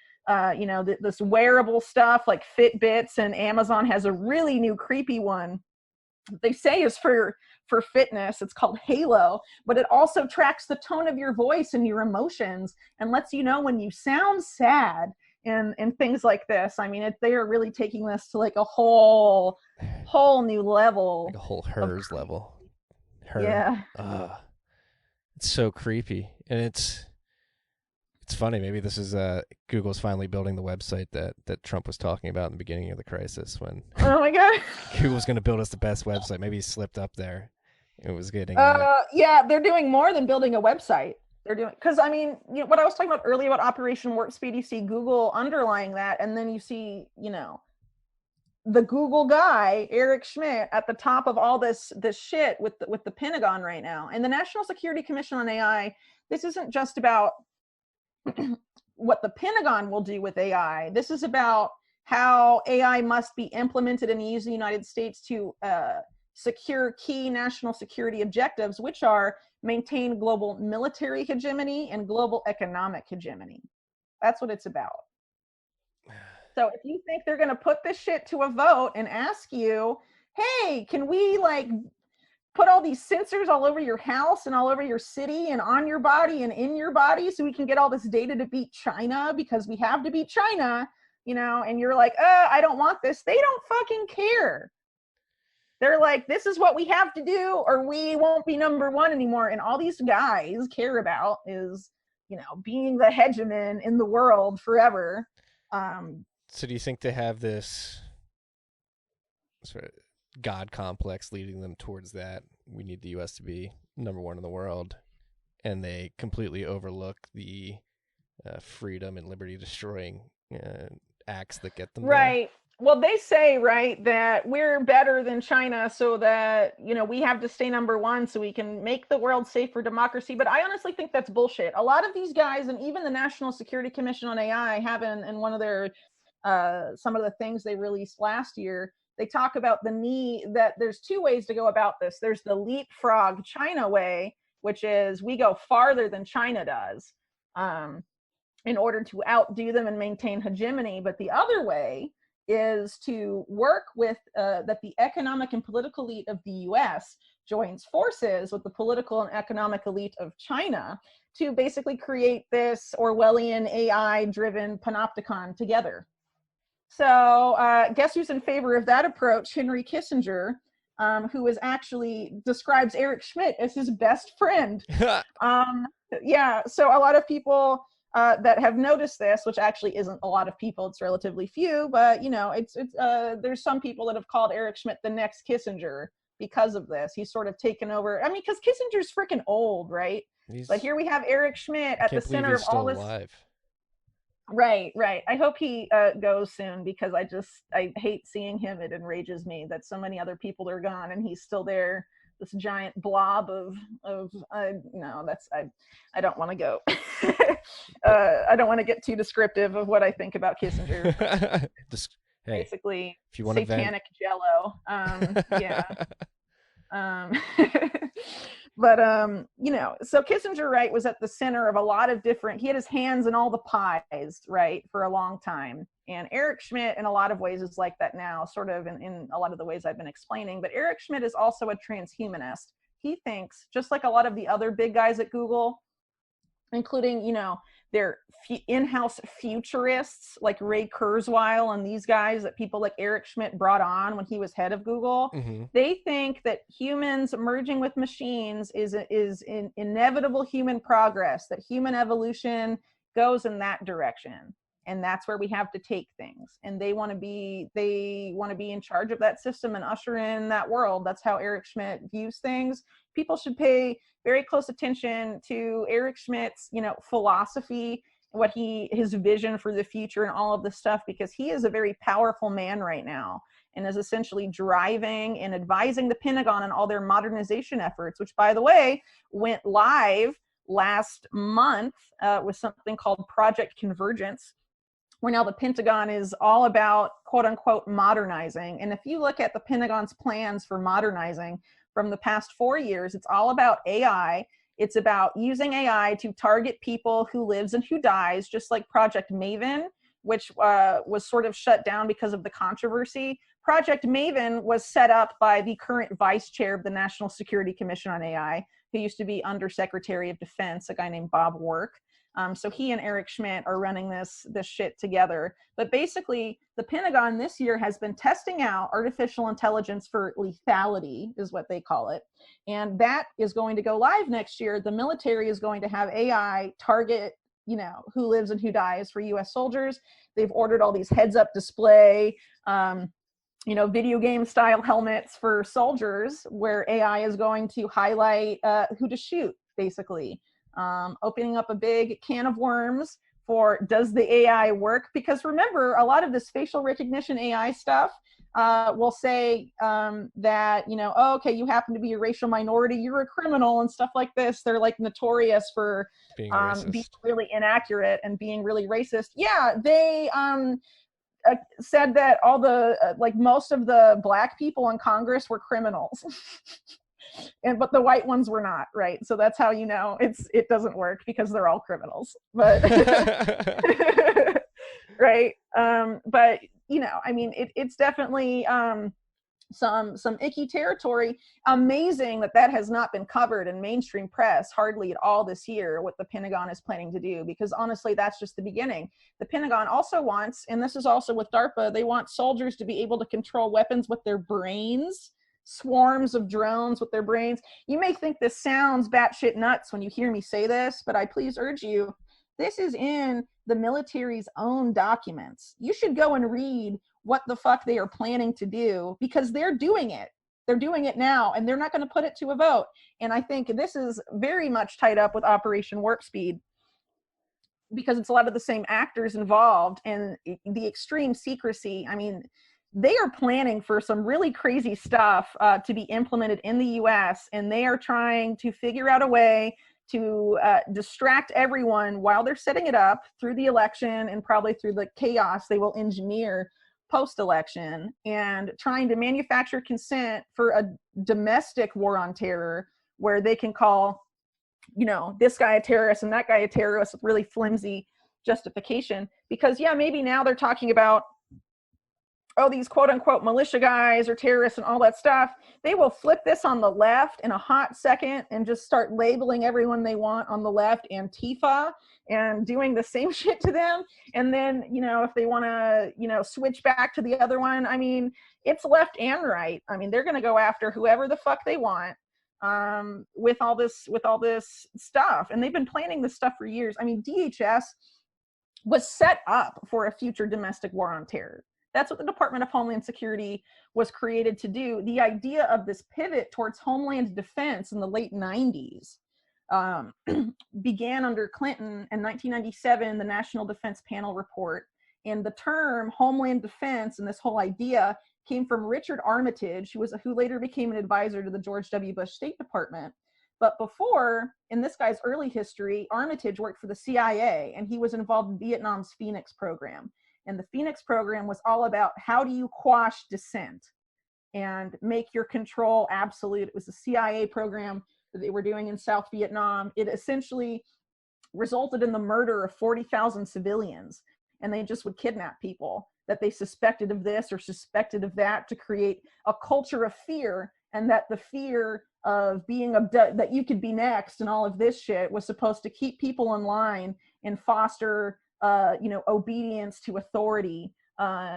this wearable stuff like Fitbits, and Amazon has a really new creepy one they say is for fitness. It's called Halo, but it also tracks the tone of your voice and your emotions and lets you know when you sound sad and things like this. I mean, they are really taking this to like a whole new level, like a whole hers level. Yeah. It's so creepy, and it's funny. Maybe this is Google's finally building the website that Trump was talking about in the beginning of the crisis, when oh my god, Google's going to build us the best website. Maybe he slipped up there. It was getting yeah, they're doing more than building a website. They're doing, because I mean, what I was talking about earlier about Operation Warp Speed, you see Google underlying that, and then you see the Google guy Eric Schmidt at the top of all this shit with the Pentagon right now, and the National Security Commission on AI. This isn't just about what the Pentagon will do with AI. This is about how AI must be implemented and used in the United States to secure key national security objectives, which are maintain global military hegemony and global economic hegemony. That's what it's about. So if you think they're going to put this shit to a vote and ask you, hey, can we put all these sensors all over your house and all over your city and on your body and in your body so we can get all this data to beat China because we have to beat China, and you're like, I don't want this. They don't fucking care. They're like, this is what we have to do or we won't be number one anymore. And all these guys care about is, being the hegemon in the world forever. So do you think they have this sort of God complex leading them towards that? We need the U.S. to be number one in the world, and they completely overlook the freedom and liberty destroying acts that get them right there. Well, they say, right, that we're better than China, so that, we have to stay number one so we can make the world safe for democracy. But I honestly think that's bullshit. A lot of these guys, and even the National Security Commission on AI, have in one of their some of the things they released last year, they talk about the need that there's two ways to go about this. There's the leapfrog China way, which is we go farther than China does in order to outdo them and maintain hegemony. But the other way is to work with that the economic and political elite of the US joins forces with the political and economic elite of China to basically create this Orwellian AI-driven panopticon together. So guess who's in favor of that approach? Henry Kissinger, who actually describes Eric Schmidt as his best friend. Yeah, so a lot of people that have noticed this, which actually isn't a lot of people, it's relatively few, but it's there's some people that have called Eric Schmidt the next Kissinger because of this. He's sort of taken over. I mean, because Kissinger's freaking old, right? But here we have Eric Schmidt at the center of all this. Alive. Right. I hope he goes soon, because I hate seeing him. It enrages me that so many other people are gone and he's still there. This giant blob of I don't want to go. I don't want to get too descriptive of what I think about Kissinger. Hey, basically, if you want satanic jello. Yeah. But so Kissinger, right, was at the center of a lot of different, he had his hands in all the pies, right, for a long time. And Eric Schmidt in a lot of ways is like that now, sort of in a lot of the ways I've been explaining. But Eric Schmidt is also a transhumanist. He thinks, just like a lot of the other big guys at Google, including, their in-house futurists like Ray Kurzweil and these guys that people like Eric Schmidt brought on when he was head of Google, they think that humans merging with machines is in inevitable human progress, that human evolution goes in that direction. And that's where we have to take things. And they want to be in charge of that system and usher in that world. That's how Eric Schmidt views things. People should pay very close attention to Eric Schmidt's, philosophy, his vision for the future and all of this stuff, because he is a very powerful man right now and is essentially driving and advising the Pentagon on all their modernization efforts, which, by the way, went live last month with something called Project Convergence, where now the Pentagon is all about, quote unquote, modernizing. And if you look at the Pentagon's plans for modernizing from the past 4 years, it's all about AI. It's about using AI to target people who lives and who dies, just like Project Maven, which was sort of shut down because of the controversy. Project Maven was set up by the current vice chair of the National Security Commission on AI, who used to be Undersecretary of Defense, a guy named Bob Work. So he and Eric Schmidt are running this shit together. But basically, the Pentagon this year has been testing out artificial intelligence for lethality, is what they call it. And that is going to go live next year. The military is going to have AI target, who lives and who dies for U.S. soldiers. They've ordered all these heads-up display, video game style helmets for soldiers, where AI is going to highlight who to shoot, basically. Opening up a big can of worms for, does the AI work? Because remember, a lot of this facial recognition AI stuff will say that, oh, okay, you happen to be a racial minority, you're a criminal and stuff like this. They're like notorious for being really inaccurate and being really racist. Yeah, they said that all the, most of the Black people in Congress were criminals. But the white ones were not, right? So that's how it doesn't work, because they're all criminals. But right. But it's definitely some icky territory. Amazing that has not been covered in mainstream press hardly at all this year, what the Pentagon is planning to do, because honestly, that's just the beginning. The Pentagon also wants, and this is also with DARPA, they want soldiers to be able to control weapons with their brains. Swarms of drones with their brains. You may think this sounds batshit nuts when you hear me say this, but I please urge you, this is in the military's own documents. You should go and read what the fuck they are planning to do, because they're doing it. They're doing it now, and they're not going to put it to a vote. And I think this is very much tied up with Operation Warp Speed, because it's a lot of the same actors involved, and the extreme secrecy. They are planning for some really crazy stuff to be implemented in the US, and they are trying to figure out a way to distract everyone while they're setting it up through the election, and probably through the chaos they will engineer post-election, and trying to manufacture consent for a domestic war on terror, where they can call, this guy a terrorist and that guy a terrorist with really flimsy justification. Because maybe now they're talking about, these quote unquote militia guys or terrorists and all that stuff. They will flip this on the left in a hot second and just start labeling everyone they want on the left Antifa, and doing the same shit to them. And then, if they want to, switch back to the other one, it's left and right. They're going to go after whoever the fuck they want with all this stuff. And they've been planning this stuff for years. DHS was set up for a future domestic war on terror. That's what the Department of Homeland Security was created to do. The idea of this pivot towards homeland defense in the late 90s began under Clinton in 1997, the National Defense Panel report. And the term homeland defense and this whole idea came from Richard Armitage, who later became an advisor to the George W. Bush State Department. But before, in this guy's early history, Armitage worked for the CIA, and he was involved in Vietnam's Phoenix program. And the Phoenix program was all about, how do you quash dissent? and make your control absolute. It was a CIA program that they were doing in South Vietnam. It essentially resulted in the murder of 40,000 civilians, and they just would kidnap people that they suspected of this or suspected of that to create a culture of fear, and that the fear of being that you could be next and all of this shit was supposed to keep people in line and foster obedience to authority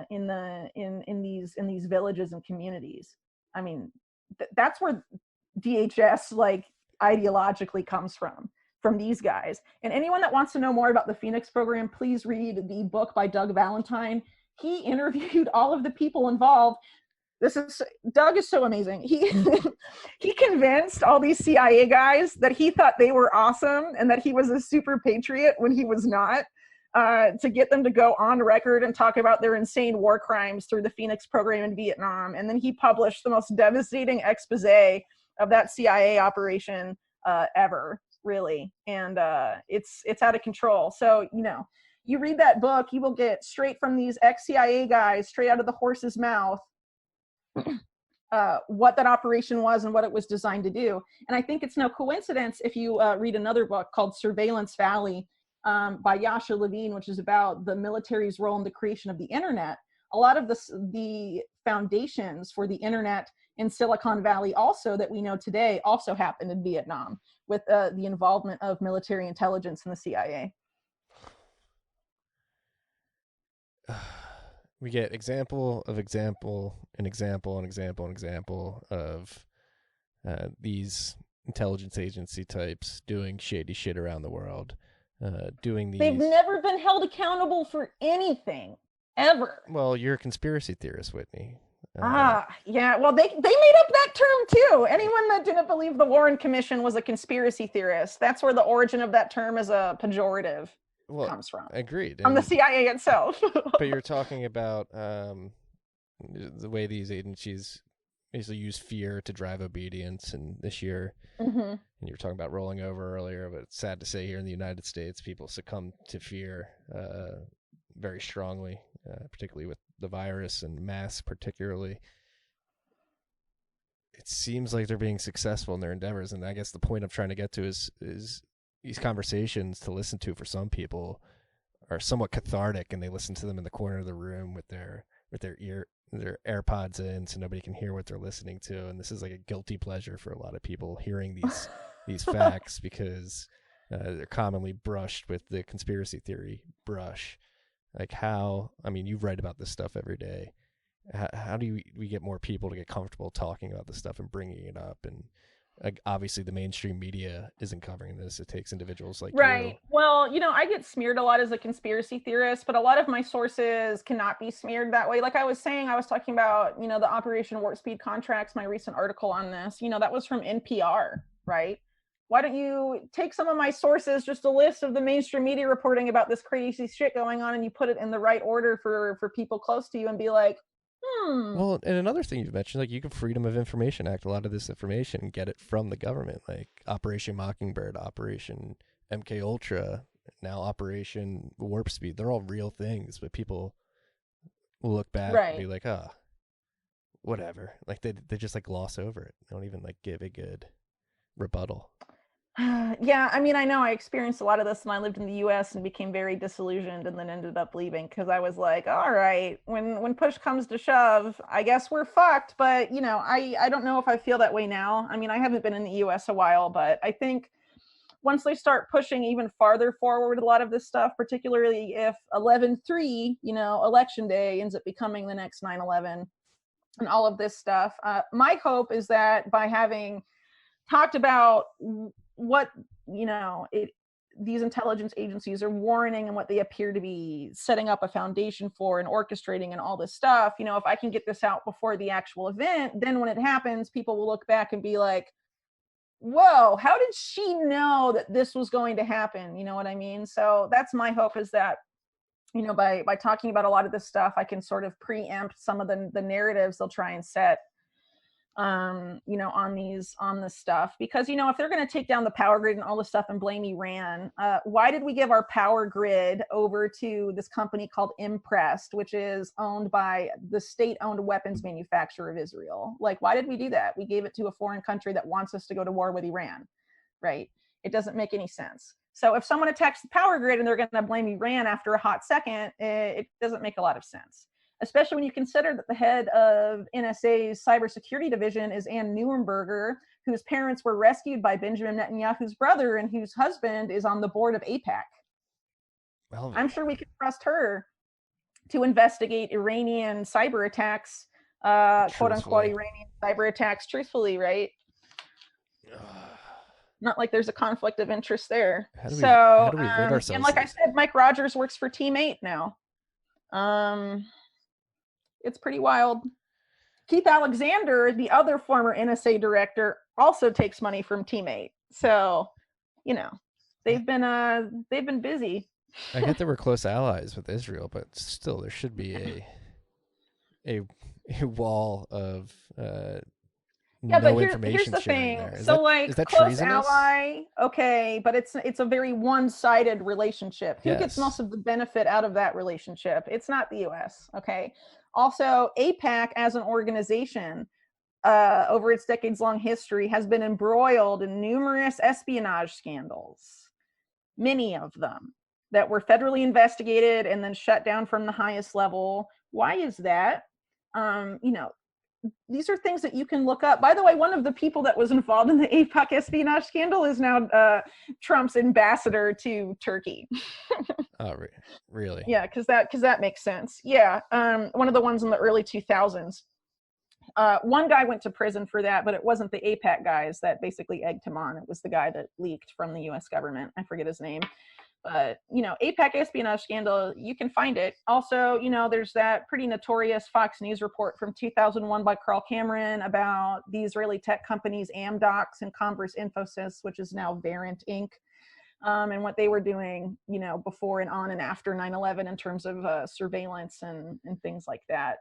in these villages and communities. I mean, that's where DHS like ideologically comes from these guys. And anyone that wants to know more about the Phoenix program, please read the book by Doug Valentine. He interviewed all of the people involved. Doug is so amazing. He convinced all these CIA guys that he thought they were awesome and that he was a super patriot when he was not, to get them to go on record and talk about their insane war crimes through the Phoenix program in Vietnam. And then he published the most devastating expose of that CIA operation ever, really. And it's out of control. So, you read that book, you will get straight from these ex-CIA guys, straight out of the horse's mouth, what that operation was and what it was designed to do. And I think it's no coincidence if you read another book called Surveillance Valley by Yasha Levine, which is about the military's role in the creation of the internet. A lot of the foundations for the internet in Silicon Valley also that we know today also happened in Vietnam with the involvement of military intelligence in the CIA. We get example of these intelligence agency types doing shady shit around the world, doing these. They've never been held accountable for anything, ever. Well, you're a conspiracy theorist, Whitney. Yeah. Well, they made up that term too. Anyone that didn't believe the Warren Commission was a conspiracy theorist. That's where the origin of that term as a pejorative comes from. Agreed. From the CIA itself. But you're talking about the way these agencies basically use fear to drive obedience. And this year, and you were talking about rolling over earlier, but it's sad to say here in the United States, people succumb to fear very strongly, particularly with the virus and masks particularly. It seems like they're being successful in their endeavors. And I guess the point I'm trying to get to is these conversations, to listen to for some people, are somewhat cathartic, and they listen to them in the corner of the room with their AirPods in, so nobody can hear what they're listening to. And this is like a guilty pleasure for a lot of people hearing these facts, because they're commonly brushed with the conspiracy theory brush. Like you write about this stuff every day. How do we get more people to get comfortable talking about this stuff and bringing it up? And obviously the mainstream media isn't covering this. It takes individuals like right. you. Well, I get smeared a lot as a conspiracy theorist, but a lot of my sources cannot be smeared that way. Like I was saying, I was talking about, the Operation Warp Speed contracts, my recent article on this, that was from NPR, right? Why don't you take some of my sources, just a list of the mainstream media reporting about this crazy shit going on, and you put it in the right order for people close to you and be like, Well, and another thing you've mentioned, like you can Freedom of Information Act a lot of this information and get it from the government, like Operation Mockingbird, Operation MK Ultra, now Operation Warp Speed. They're all real things, but people will look back and be like, whatever. Like they just like gloss over it. They don't even like give a good rebuttal. Yeah, I know I experienced a lot of this when I lived in the US and became very disillusioned, and then ended up leaving because I was like, all right, when push comes to shove, I guess we're fucked. But, I don't know if I feel that way now. I haven't been in the US a while, but I think once they start pushing even farther forward a lot of this stuff, particularly if 11/3, election day ends up becoming the next 9/11 and all of this stuff, my hope is that by having talked about what these intelligence agencies are warning and what they appear to be setting up a foundation for and orchestrating and all this stuff, if I can get this out before the actual event, then when it happens, people will look back and be like, whoa, how did she know that this was going to happen? You know what I mean? So that's my hope, is that by talking about a lot of this stuff, I can sort of preempt some of the narratives they'll try and set on this stuff, because, if they're going to take down the power grid and all this stuff and blame Iran, why did we give our power grid over to this company called Impressed, which is owned by the state-owned weapons manufacturer of Israel? Like, why did we do that? We gave it to a foreign country that wants us to go to war with Iran, right? It doesn't make any sense. So if someone attacks the power grid and they're going to blame Iran after a hot second, it doesn't make a lot of sense, especially when you consider that the head of NSA's cybersecurity division is Ann Neuenberger, whose parents were rescued by Benjamin Netanyahu's brother and whose husband is on the board of AIPAC. Well, I'm sure we can trust her to investigate Iranian cyber attacks, quote unquote Iranian cyber attacks, truthfully, right? Not like there's a conflict of interest there. How do we rid ourselves? And like I said, Mike Rogers works for Team 8 now. It's pretty wild. Keith Alexander, the other former NSA director, also takes money from Team 8. So, they've been busy. I get that we're close allies with Israel, but still, there should be a wall of but here's the thing. So is that close treasonous? Ally, okay, but it's a very one-sided relationship. Who gets most of the benefit out of that relationship? It's not the U.S., okay? Also, AIPAC as an organization, over its decades-long history, has been embroiled in numerous espionage scandals, many of them that were federally investigated and then shut down from the highest level. Why is that? These are things that you can look up. By the way, one of the people that was involved in the AIPAC espionage scandal is now Trump's ambassador to Turkey. Oh, really? Yeah, because that makes sense. Yeah, one of the ones in the early 2000s. One guy went to prison for that, but it wasn't the AIPAC guys that basically egged him on. It was the guy that leaked from the U.S. government. I forget his name. But, AIPAC espionage scandal, you can find it. Also, there's that pretty notorious Fox News report from 2001 by Carl Cameron about the Israeli tech companies Amdocs and Converse Infosys, which is now Verint Inc., and what they were doing, before and on and after 9/11 in terms of surveillance and things like that.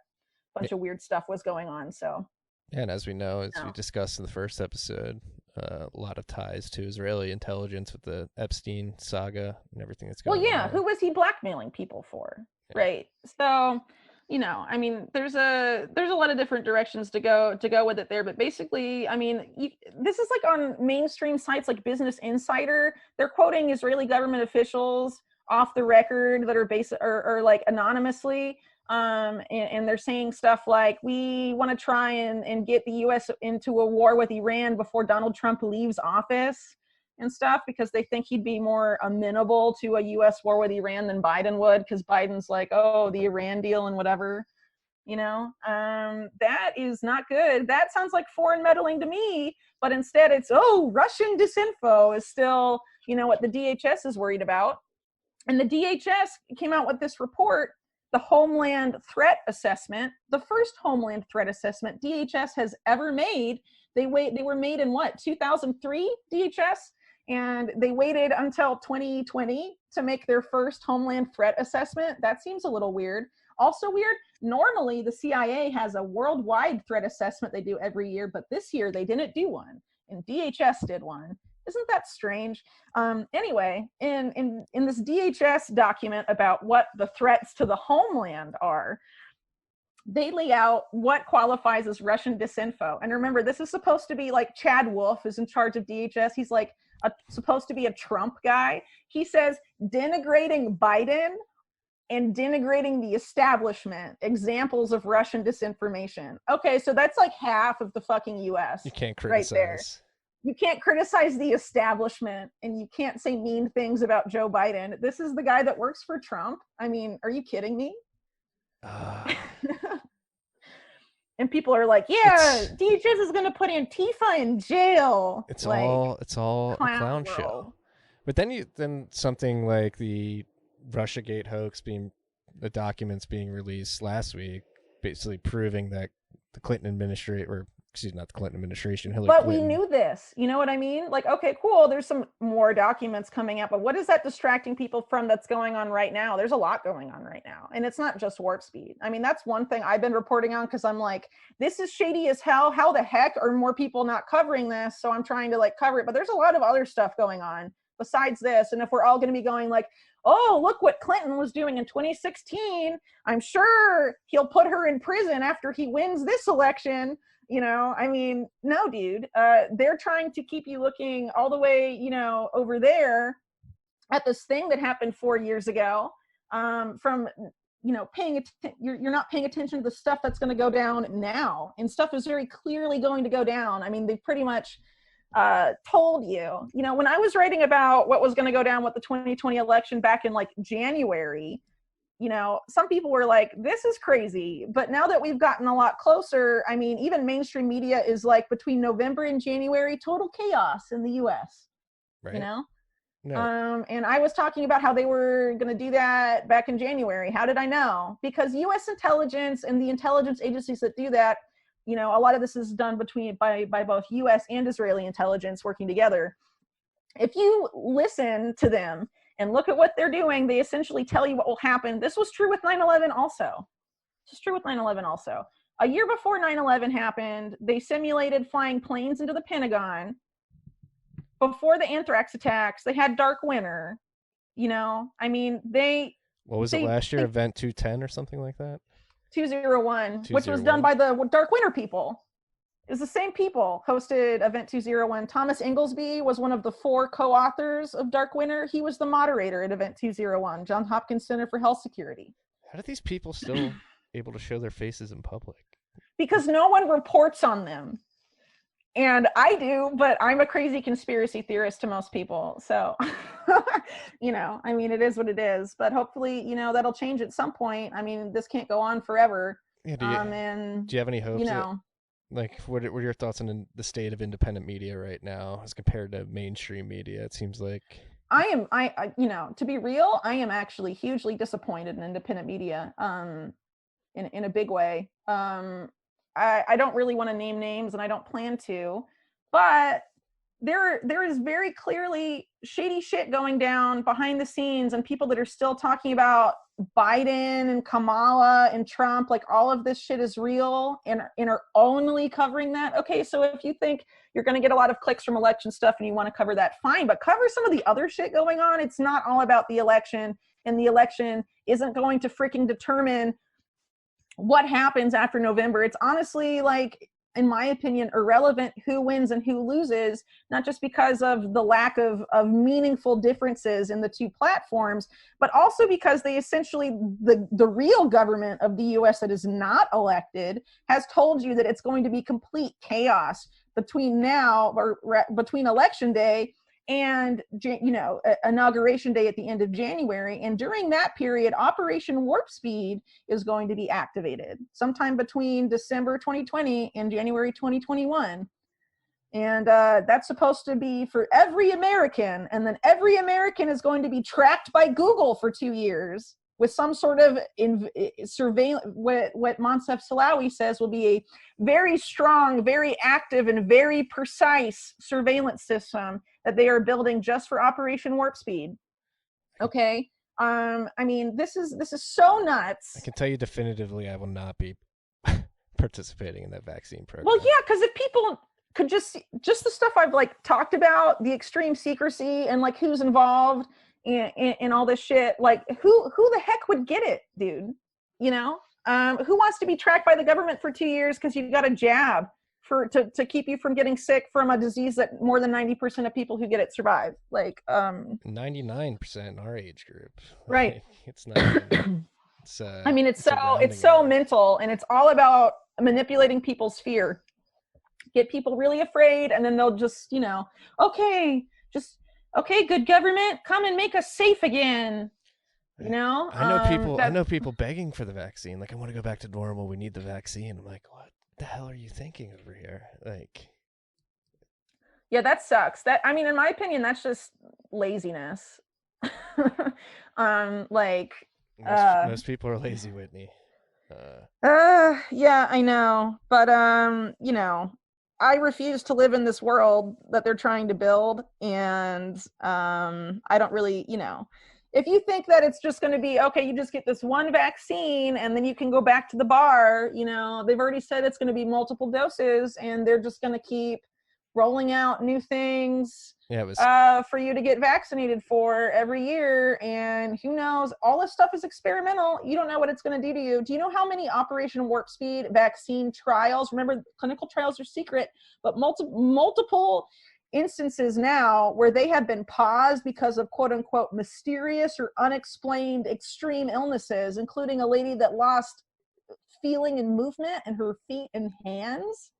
A bunch of weird stuff was going on. So, and as we know, as we discussed in the first episode, a lot of ties to Israeli intelligence with the Epstein saga and everything that's going on. Well, yeah, who was he blackmailing people for? Yeah. Right. So, there's a lot of different directions to go with it there, but basically, this is like on mainstream sites like Business Insider. They're quoting Israeli government officials off the record that are like anonymously. And they're saying stuff like, we want to try and get the U.S. into a war with Iran before Donald Trump leaves office and stuff, because they think he'd be more amenable to a U.S. war with Iran than Biden would, because Biden's like, oh, the Iran deal and whatever, that is not good. That sounds like foreign meddling to me, but instead it's, Russian disinfo is still, what the DHS is worried about. And the DHS came out with this report, the Homeland Threat Assessment, the first Homeland Threat Assessment DHS has ever made. They were made in 2003, DHS, and they waited until 2020 to make their first Homeland Threat Assessment. That seems a little weird. Also weird, normally the CIA has a worldwide threat assessment they do every year, but this year they didn't do one, and DHS did one. Isn't that strange? Anyway, in this DHS document about what the threats to the homeland are, they lay out what qualifies as Russian disinfo. And remember, this is supposed to be like Chad Wolf is in charge of DHS. He's like supposed to be a Trump guy. He says denigrating Biden and denigrating the establishment, examples of Russian disinformation. Okay, so that's like half of the fucking US. You can't criticize. Right there. You can't criticize the establishment, and you can't say mean things about Joe Biden. This is the guy that works for Trump. I mean, are you kidding me? And people are like, yeah, DHS is going to put Antifa in jail. It's all a clown show. But then something like the Russiagate hoax the documents being released last week, basically proving that the Clinton administration or she's not the Clinton administration. Hillary But Clinton. we knew this. You know what I mean? Like, okay, cool. There's some more documents coming out, but what is that distracting people from that's going on right now? There's a lot going on right now. And it's not just warp speed. I mean, that's one thing I've been reporting on because I'm like, this is shady as hell. How the heck are more people not covering this? So I'm trying to like cover it. But there's a lot of other stuff going on besides this. And if we're all going to be going like, oh, look what Clinton was doing in 2016, I'm sure he'll put her in prison after he wins this election. You know, I mean, no, dude, they're trying to keep you looking all the way, you know, over there at this thing that happened 4 years ago, from, you know, you're not paying attention to the stuff that's going to go down now. And stuff is very clearly going to go down. I mean, they pretty much told you, you know, when I was writing about what was going to go down with the 2020 election back in like January, you know, some people were like, this is crazy. But now that we've gotten a lot closer, I mean, even mainstream media is like between November and January, total chaos in the US, right. You know? No. And I was talking about how they were going to do that back in January. How did I know? Because US intelligence and the intelligence agencies that do that, you know, a lot of this is done by both US and Israeli intelligence working together. If you listen to them and look at what they're doing, they essentially tell you what will happen. This was true with 9/11 also. This is true with 9/11 also. A year before 9/11 happened, they simulated flying planes into the Pentagon. Before the anthrax attacks, they had Dark Winter. You know, I mean, What was it last year? Event 210 or something like that? 201, which was done by the Dark Winter people. It was the same people hosted Event 201. Thomas Inglesby was one of the 4 co-authors of Dark Winter. He was the moderator at Event 201, Johns Hopkins Center for Health Security. How are these people still able to show their faces in public? Because no one reports on them. And I do, but I'm a crazy conspiracy theorist to most people. So, you know, I mean, it is what it is. But hopefully, you know, that'll change at some point. I mean, this can't go on forever. Yeah, do you have any hopes? You know, like, what are your thoughts on the state of independent media right now as compared to mainstream media? It seems like I you know, to be real, I am actually hugely disappointed in independent media, in a big way. I don't really want to name names, and I don't plan to, but there is very clearly shady shit going down behind the scenes, and people that are still talking about Biden and Kamala and Trump, like all of this shit is real, and are only covering that. Okay, so if you think you're going to get a lot of clicks from election stuff and you want to cover that, fine, but cover some of the other shit going on. It's not all about the election, and the election isn't going to freaking determine what happens after November. It's honestly, like, in my opinion, irrelevant who wins and who loses, not just because of the lack of meaningful differences in the two platforms, but also because they essentially, the real government of the US that is not elected has told you that it's going to be complete chaos between now, or between election day and, you know, inauguration day at the end of January. And during that period, Operation Warp Speed is going to be activated sometime between December 2020 and January 2021. And that's supposed to be for every American. And then every American is going to be tracked by Google for 2 years with some sort of surveillance. What Monsef Salawi says will be a very strong, very active, and very precise surveillance system that they are building just for Operation Warp Speed. Okay. I mean, this is so nuts. I can tell you definitively, I will not be participating in that vaccine program. Well, yeah, because if people could just the stuff I've like talked about, the extreme secrecy and like who's involved in all this shit, like who the heck would get it, dude? You know, who wants to be tracked by the government for 2 years because you've got a jab to keep you from getting sick from a disease that more than 90% of people who get it survive? Like 99% in our age group, right? It's not. It's, I mean, it's so mental, and it's all about manipulating people's fear. Get people really afraid, and then they'll just, you know, okay, good government, come and make us safe again. You know, I know people begging for the vaccine. Like, I want to go back to normal. We need the vaccine. I'm like, what the hell are you thinking over here? Like, yeah, that sucks. That, I mean, in my opinion, that's just laziness. Like, most people are lazy, Whitney. Yeah, I know, but you know, I refuse to live in this world that they're trying to build. And I don't really, if you think that it's just going to be, okay, you just get this one vaccine and then you can go back to the bar, they've already said it's going to be multiple doses and they're just going to keep rolling out new things for you to get vaccinated for every year. And who knows, all this stuff is experimental. You don't know what it's going to do to you. Do you know how many Operation Warp Speed vaccine trials? Remember, clinical trials are secret, but multiple instances now where they have been paused because of quote unquote mysterious or unexplained extreme illnesses, including a lady that lost feeling and movement in her feet and hands.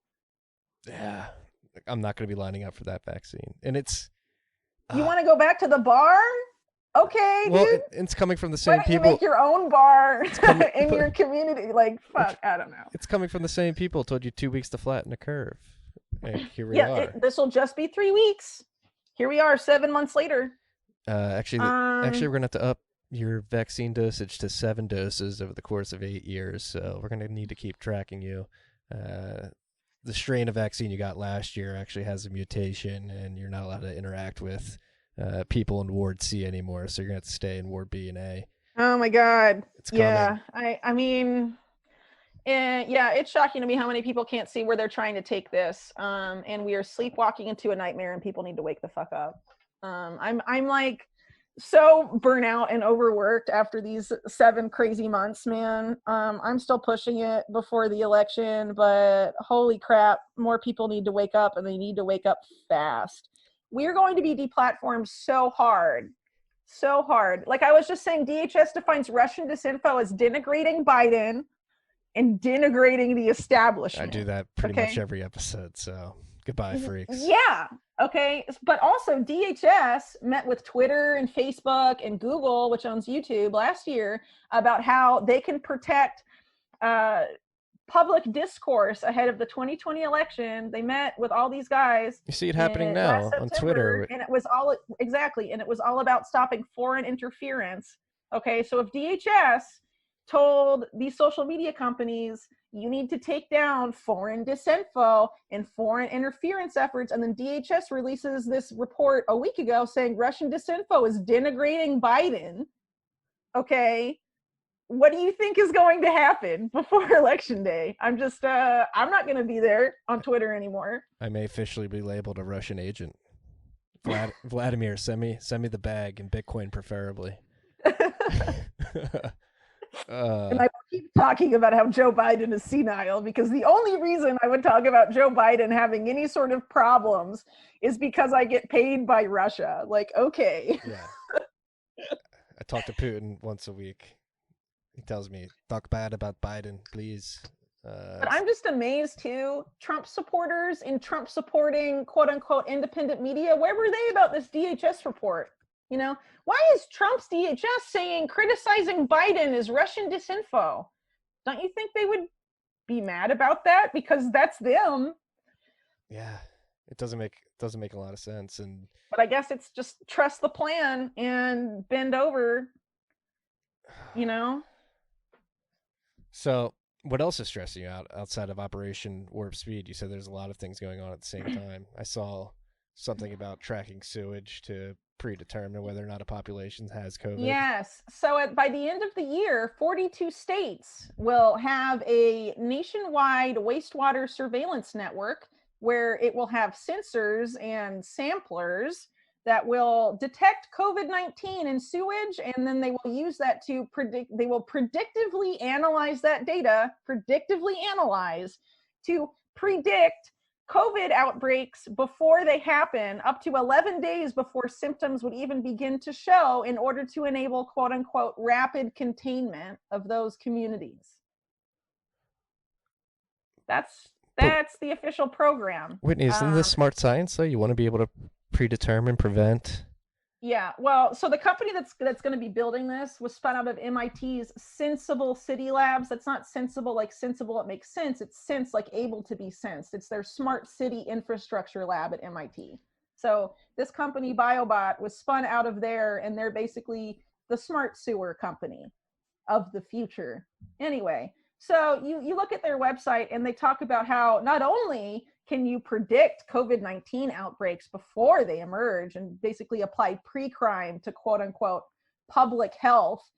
Yeah. I'm not going to be lining up for that vaccine. And it's... You want to go back to the bar? Okay, well, dude. It's coming from the same Why don't people. you make your own bar in your community? Like, fuck, I don't know. It's coming from the same people. Told you 2 weeks to flatten the curve. And here we are. This will just be 3 weeks. Here we are, 7 months later. Actually, we're going to have to up your vaccine dosage to 7 doses over the course of 8 years. So we're going to need to keep tracking you. The strain of vaccine you got last year actually has a mutation, and you're not allowed to interact with people in Ward C anymore. So you're going to have to stay in Ward B and A. Oh, my God. It's coming. Yeah, I mean... it's shocking to me how many people can't see where they're trying to take this. And we are sleepwalking into a nightmare and people need to wake the fuck up. I'm like so burnout and overworked after these 7 crazy months, man. I'm still pushing it before the election, but holy crap, more people need to wake up and they need to wake up fast. We're going to be deplatformed so hard. Like I was just saying, DHS defines Russian disinfo as denigrating Biden and denigrating the establishment. I do that pretty much every episode, so goodbye, freaks. Yeah, okay. But also DHS met with Twitter and Facebook and Google, which owns YouTube, last year about how they can protect public discourse ahead of the 2020 election. They met with all these guys. You see it happening now on Twitter. And it was all about stopping foreign interference. Okay, so if DHS told these social media companies, you need to take down foreign disinfo and foreign interference efforts, and then DHS releases this report a week ago saying Russian disinfo is denigrating Biden, okay, what do you think is going to happen before election day? I'm not going to be there on Twitter anymore. I may officially be labeled a Russian agent. Vladimir, send me the bag in Bitcoin, preferably. And I keep talking about how Joe Biden is senile, because the only reason I would talk about Joe Biden having any sort of problems is because I get paid by Russia. Like, okay. Yeah. I talk to Putin once a week. He tells me, talk bad about Biden, please. But I'm just amazed too. Trump supporters in Trump supporting quote unquote independent media, where were they about this DHS report? Why is Trump's DHS criticizing Biden is Russian disinfo? Don't you think they would be mad about that? Because that's them. Yeah, it doesn't make a lot of sense. But I guess it's just trust the plan and bend over, So what else is stressing you out outside of Operation Warp Speed? You said there's a lot of things going on at the same time. I saw something about tracking sewage to predetermine whether or not a population has COVID. Yes. So by the end of the year, 42 states will have a nationwide wastewater surveillance network where it will have sensors and samplers that will detect COVID-19 in sewage, and then they will use that to predictively analyze that data, to predict COVID outbreaks before they happen, up to 11 days before symptoms would even begin to show, in order to enable quote unquote rapid containment of those communities. That's the official program. Whitney, isn't this smart science though? You want to be able to predetermine, prevent? Yeah, well, so the company that's going to be building this was spun out of MIT's Sensible City Labs. That's not sensible like sensible, it makes sense. It's sense like able to be sensed. It's their smart city infrastructure lab at MIT. So this company, BioBot, was spun out of there, and they're basically the smart sewer company of the future. Anyway, so you look at their website and they talk about how not only can you predict COVID-19 outbreaks before they emerge and basically apply pre-crime to quote unquote public health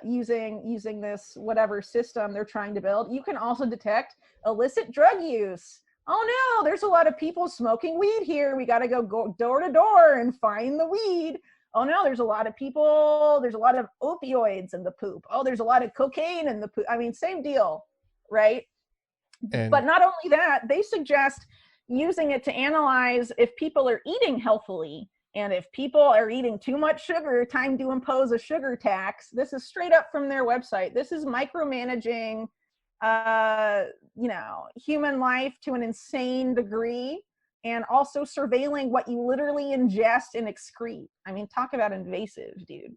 using this whatever system they're trying to build. You can also detect illicit drug use. Oh no, there's a lot of people smoking weed here. We got to go door to door and find the weed. Oh no, there's a lot of people, there's a lot of opioids in the poop. Oh, there's a lot of cocaine in the poop. I mean, same deal, right? But not only that, they suggest using it to analyze if people are eating healthily. And if people are eating too much sugar, time to impose a sugar tax. This is straight up from their website. This is micromanaging, human life to an insane degree, and also surveilling what you literally ingest and excrete. I mean, talk about invasive, dude.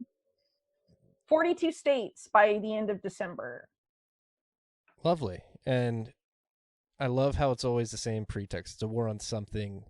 42 states by the end of December. Lovely. And I love how it's always the same pretext. It's a war on something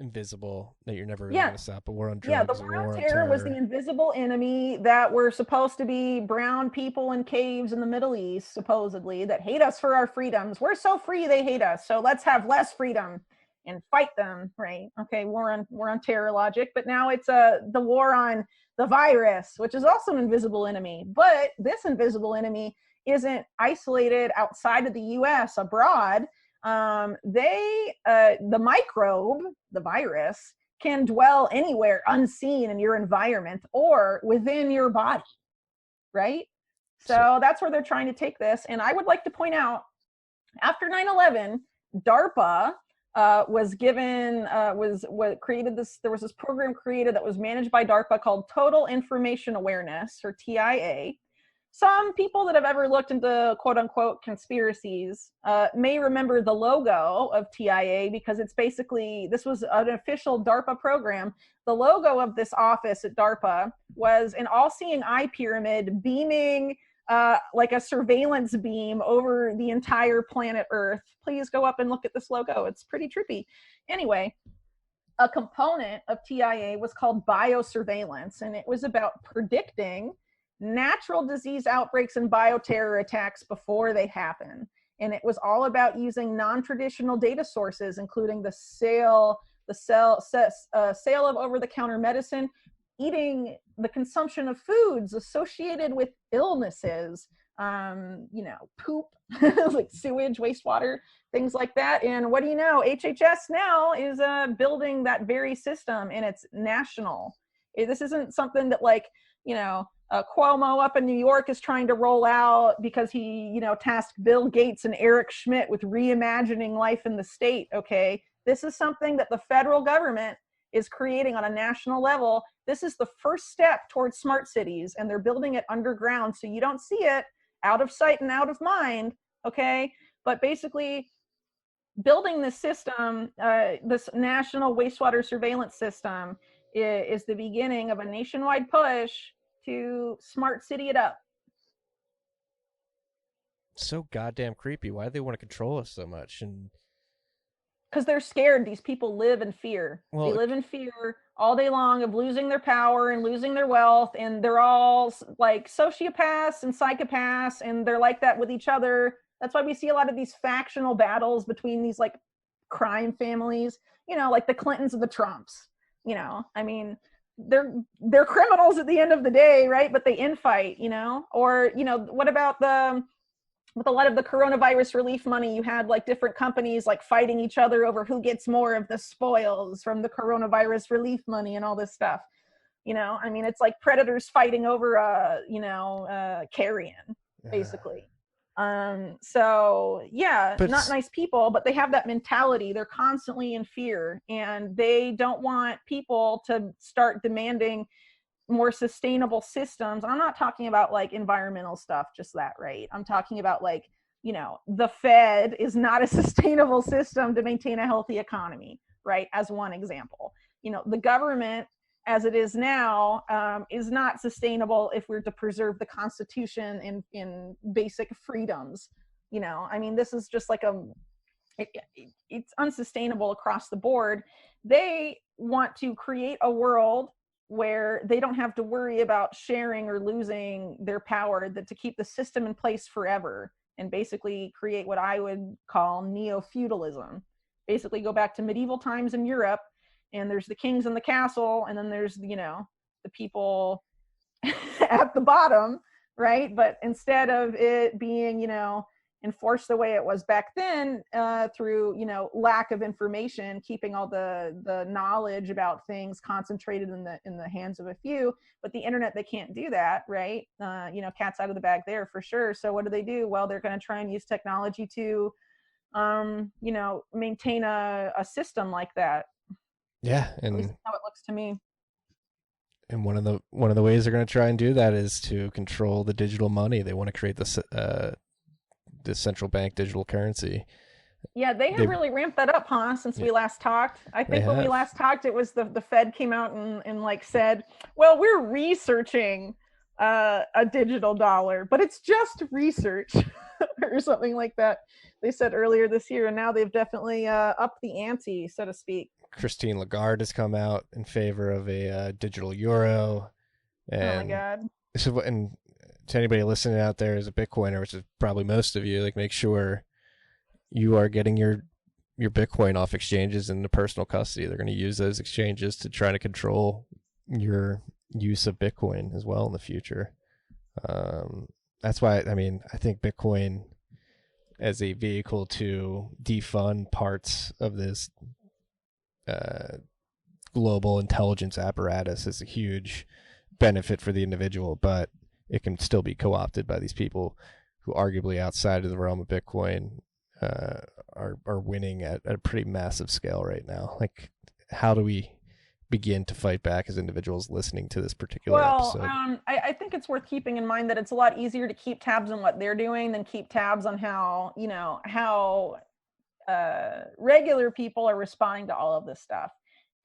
invisible that you're never really going to stop. A war on drugs. Yeah, the war on terror was the invisible enemy that were supposed to be brown people in caves in the Middle East, supposedly, that hate us for our freedoms. We're so free, they hate us. So let's have less freedom and fight them, right? Okay, war on terror logic. But now it's the war on the virus, which is also an invisible enemy. But this invisible enemy isn't isolated outside of the US, abroad. The microbe, the virus, can dwell anywhere unseen in your environment or within your body, right? So that's where they're trying to take this. And I would like to point out, after 9/11, DARPA was given, there was this program created that was managed by DARPA called Total Information Awareness, or TIA. Some people that have ever looked into quote unquote conspiracies may remember the logo of TIA, because it's basically, this was an official DARPA program. The logo of this office at DARPA was an all-seeing eye pyramid beaming like a surveillance beam over the entire planet Earth. Please go up and look at this logo. It's pretty trippy. Anyway, a component of TIA was called biosurveillance, and it was about predicting natural disease outbreaks and bioterror attacks before they happen. And it was all about using non-traditional data sources, including the sale of over-the-counter medicine, the consumption of foods associated with illnesses, poop, like sewage, wastewater, things like that. And what do you know? HHS now is building that very system, and it's national. This isn't something that Cuomo up in New York is trying to roll out because he, tasked Bill Gates and Eric Schmidt with reimagining life in the state, okay? This is something that the federal government is creating on a national level. This is the first step towards smart cities, and they're building it underground so you don't see it, out of sight and out of mind, okay? But basically, building this system, this national wastewater surveillance system, is the beginning of a nationwide push to smart city it up. So goddamn creepy. Why do they want to control us so much? And because they're scared. These people live in fear. They live in fear all day long of losing their power and losing their wealth, and they're all like sociopaths and psychopaths, and they're like that with each other. That's why we see a lot of these factional battles between these like crime families, like the Clintons and the Trumps. I mean, they're criminals at the end of the day, right? But they infight, or what about with a lot of the coronavirus relief money, you had like different companies like fighting each other over who gets more of the spoils from the coronavirus relief money and all this stuff. I mean, it's like predators fighting over carrion, basically. So yeah, but not nice people, but they have that mentality. They're constantly in fear, and they don't want people to start demanding more sustainable systems. I'm not talking about like environmental stuff, just that, right? I'm talking about like, the Fed is not a sustainable system to maintain a healthy economy, right? As one example, the government as it is now is not sustainable if we're to preserve the Constitution in basic freedoms. I mean, this is just like it's unsustainable across the board. They want to create a world where they don't have to worry about sharing or losing their power, that to keep the system in place forever. and basically create what I would call neo-feudalism. Basically go back to medieval times in Europe, and there's the kings in the castle, and then there's, you know, the people at the bottom, right? But instead of it being, you know, enforced the way it was back then, through, you know, lack of information, keeping all the knowledge about things concentrated in the hands of a few. But the internet, they can't do that, right? You know, cat's out of the bag there for sure. So what do? Well, they're going to try and use technology to, you know, maintain a system like that. Yeah, At least that's how it looks to me. And one of the ways they're going to try and do that is to control the digital money. They want to create this central bank digital currency. Yeah, they have really ramped that up, huh, since we last talked. I think when we last talked, it was the Fed came out and like said, well, we're researching a digital dollar, but it's just research or something like that. They said earlier this year, and now they've definitely upped the ante, so to speak. Christine Lagarde has come out in favor of a digital euro. And oh my God. So, and to anybody listening out there as a Bitcoiner, which is probably most of you, like, make sure you are getting your Bitcoin off exchanges into personal custody. They're going to use those exchanges to try to control your use of Bitcoin as well in the future. That's why, I mean, I think Bitcoin as a vehicle to defund parts of this global intelligence apparatus is a huge benefit for the individual, but it can still be co-opted by these people who arguably outside of the realm of Bitcoin are winning at a pretty massive scale right now. Like, how do we begin to fight back as individuals listening to this particular episode? I think it's worth keeping in mind that it's a lot easier to keep tabs on what they're doing than keep tabs on how, you know, how regular people are responding to all of this stuff.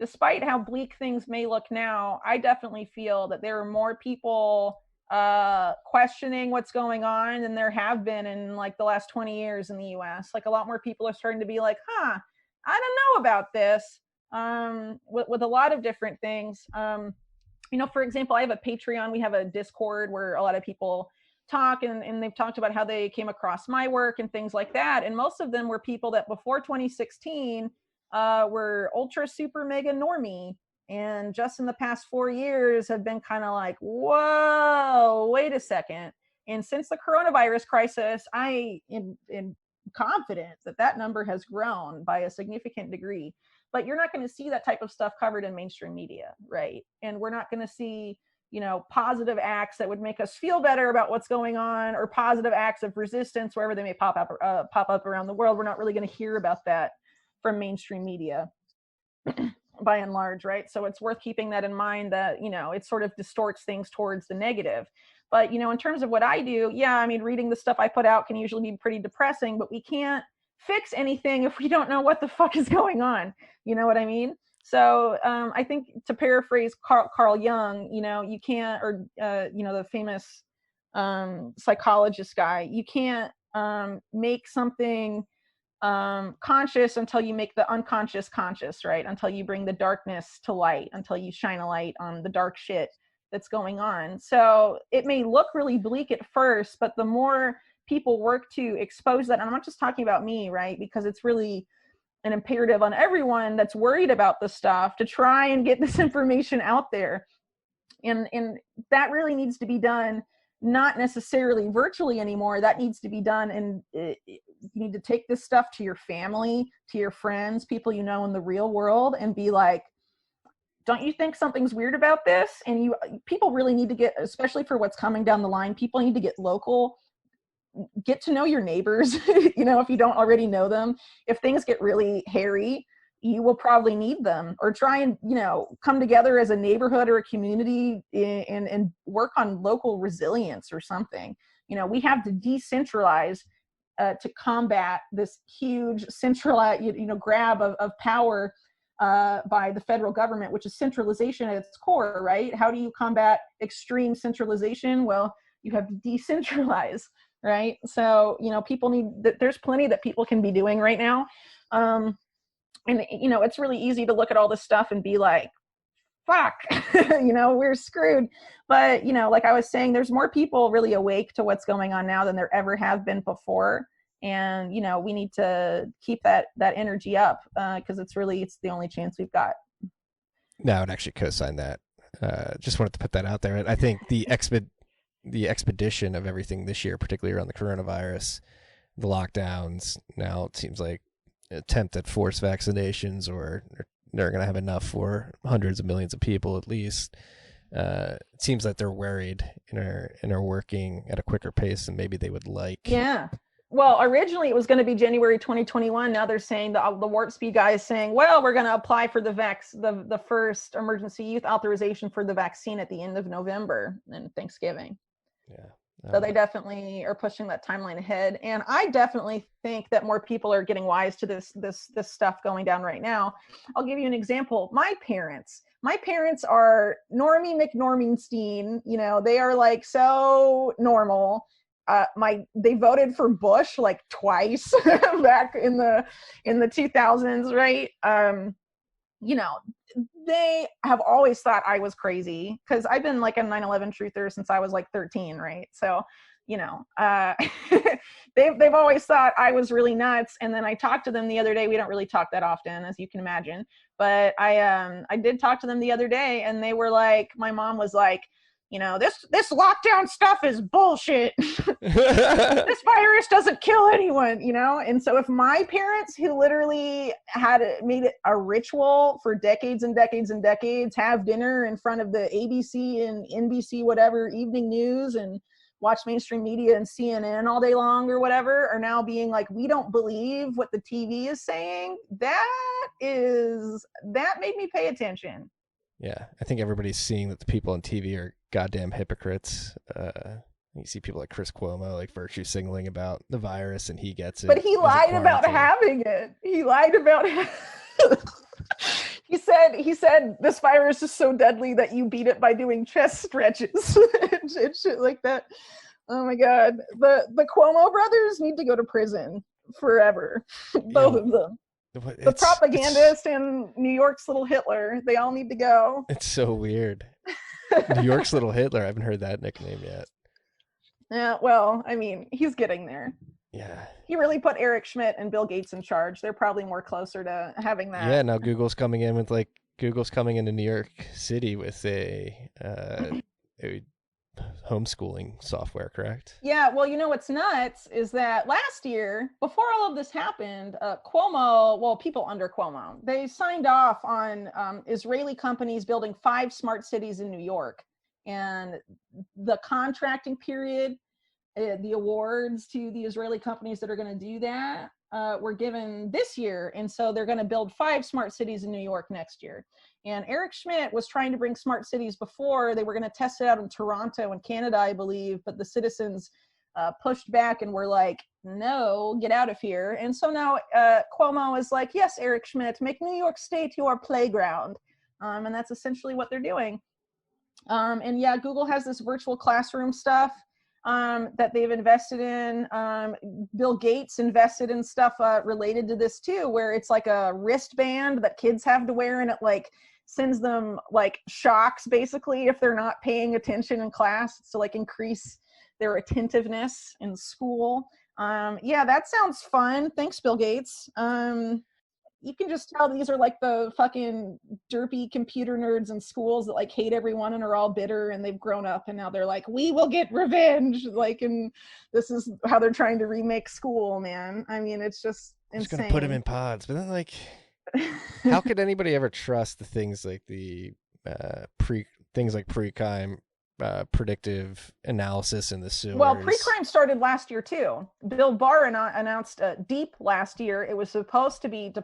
Despite how bleak things may look now, I definitely feel that there are more people questioning what's going on than there have been in like the last 20 years in the US. Like, a lot more people are starting to be like, I don't know about this, with a lot of different things. You know, for example, I have a Patreon, we have a Discord where a lot of people talk, and they've talked about how they came across my work and things like that. And most of them were people that before 2016 were ultra super mega normie, and just in the past 4 years have been kind of like, whoa, wait a second. And since the coronavirus crisis, I am confident that number has grown by a significant degree. But you're not going to see that type of stuff covered in mainstream media, right? And we're not going to see, you know, positive acts that would make us feel better about what's going on, or positive acts of resistance wherever they may pop up around the world. We're not really going to hear about that from mainstream media by and large, right? So it's worth keeping that in mind, that, you know, it sort of distorts things towards the negative. But, you know, in terms of what I do, yeah, I mean, reading the stuff I put out can usually be pretty depressing, but we can't fix anything if we don't know what the fuck is going on. You know what I mean? So I think, to paraphrase Carl Jung, you know, you can't, or, you know, the famous psychologist guy, you can't make something conscious until you make the unconscious conscious, right? Until you bring the darkness to light, until you shine a light on the dark shit that's going on. So it may look really bleak at first, but the more people work to expose that, and I'm not just talking about me, right? Because it's really an imperative on everyone that's worried about this stuff to try and get this information out there. And that really needs to be done, not necessarily virtually anymore. That needs to be done, and you need to take this stuff to your family, to your friends, people you know in the real world, and be like, don't you think something's weird about this? And people really need to get, especially for what's coming down the line, people need to get local, get to know your neighbors, you know, if you don't already know them. If things get really hairy, you will probably need them, or try and, you know, come together as a neighborhood or a community and work on local resilience or something. You know, we have to decentralize to combat this huge centralized, you know, grab of power by the federal government, which is centralization at its core, right? How do you combat extreme centralization? Well, you have to decentralize, right? So, you know, people need, there's plenty that people can be doing right now. And, you know, it's really easy to look at all this stuff and be like, fuck, we're screwed. But, like I was saying, there's more people really awake to what's going on now than there ever have been before. And, we need to keep that energy up because it's the only chance we've got. No, I would actually co-sign that. Just wanted to put that out there. I think the expedition of everything this year, particularly around the coronavirus, the lockdowns, now it seems like attempt at forced vaccinations, or they're going to have enough for hundreds of millions of people at least. It seems that they're worried and are working at a quicker pace than maybe they would like. Yeah. Well, originally it was going to be January 2021. Now they're saying the Warp Speed guy is saying, well, we're going to apply for the first emergency use authorization for the vaccine at the end of November and Thanksgiving. Yeah. So they definitely are pushing that timeline ahead. And I definitely think that more people are getting wise to this stuff going down right now. I'll give you an example. My parents are Normie McNormingstein. They are like so normal. They voted for Bush like twice back in the 2000s, right? They have always thought I was crazy because I've been like a 9/11 truther since I was like 13, right? So, they've always thought I was really nuts. And then I talked to them the other day. We don't really talk that often, as you can imagine, but I did talk to them the other day, and they were like, my mom was like, this lockdown stuff is bullshit. This virus doesn't kill anyone, And so if my parents, who literally made it a ritual for decades and decades and decades, have dinner in front of the ABC and NBC, whatever, evening news, and watch mainstream media and CNN all day long or whatever, are now being like, we don't believe what the TV is saying, that made me pay attention. Yeah, I think everybody's seeing that the people on TV are goddamn hypocrites. You see people like Chris Cuomo like virtue signaling about the virus, and he gets it. But he lied about having it. He lied about it. He said this virus is so deadly that you beat it by doing chest stretches and shit like that. Oh my God. The Cuomo brothers need to go to prison forever. Both of them. The propagandist and New York's little Hitler, they all need to go. It's so weird. New York's little Hitler. I haven't heard that nickname yet. Yeah, well, I mean, he's getting there. Yeah. He really put Eric Schmidt and Bill Gates in charge. They're probably more closer to having that. Yeah, now Google's coming into New York City with a homeschooling software, correct? Yeah, well, what's nuts is that last year, before all of this happened, people under Cuomo, they signed off on Israeli companies building 5 smart cities in New York. And the contracting period, the awards to the Israeli companies that are going to do that were given this year. And so they're going to build 5 smart cities in New York next year. And Eric Schmidt was trying to bring smart cities before. They were going to test it out in Toronto and Canada, I believe, but the citizens pushed back and were like, no, get out of here. And so now Cuomo is like, yes, Eric Schmidt, make New York State your playground. And that's essentially what they're doing. And yeah, Google has this virtual classroom stuff that they've invested in. Bill Gates invested in stuff related to this too, where it's like a wristband that kids have to wear, and it like sends them like shocks basically if they're not paying attention in class to like increase their attentiveness in school. Yeah, that sounds fun. Thanks, Bill Gates. You can just tell these are like the fucking derpy computer nerds in schools that like hate everyone and are all bitter, and they've grown up and now they're like, we will get revenge. Like, and this is how they're trying to remake school, man. I mean, it's just insane. Just gonna put them in pods, but then like, how could anybody ever trust the things like the pre-crime predictive analysis in the sewers? Well, pre-crime started last year too. Bill Barr announced Deep last year. It was supposed to be to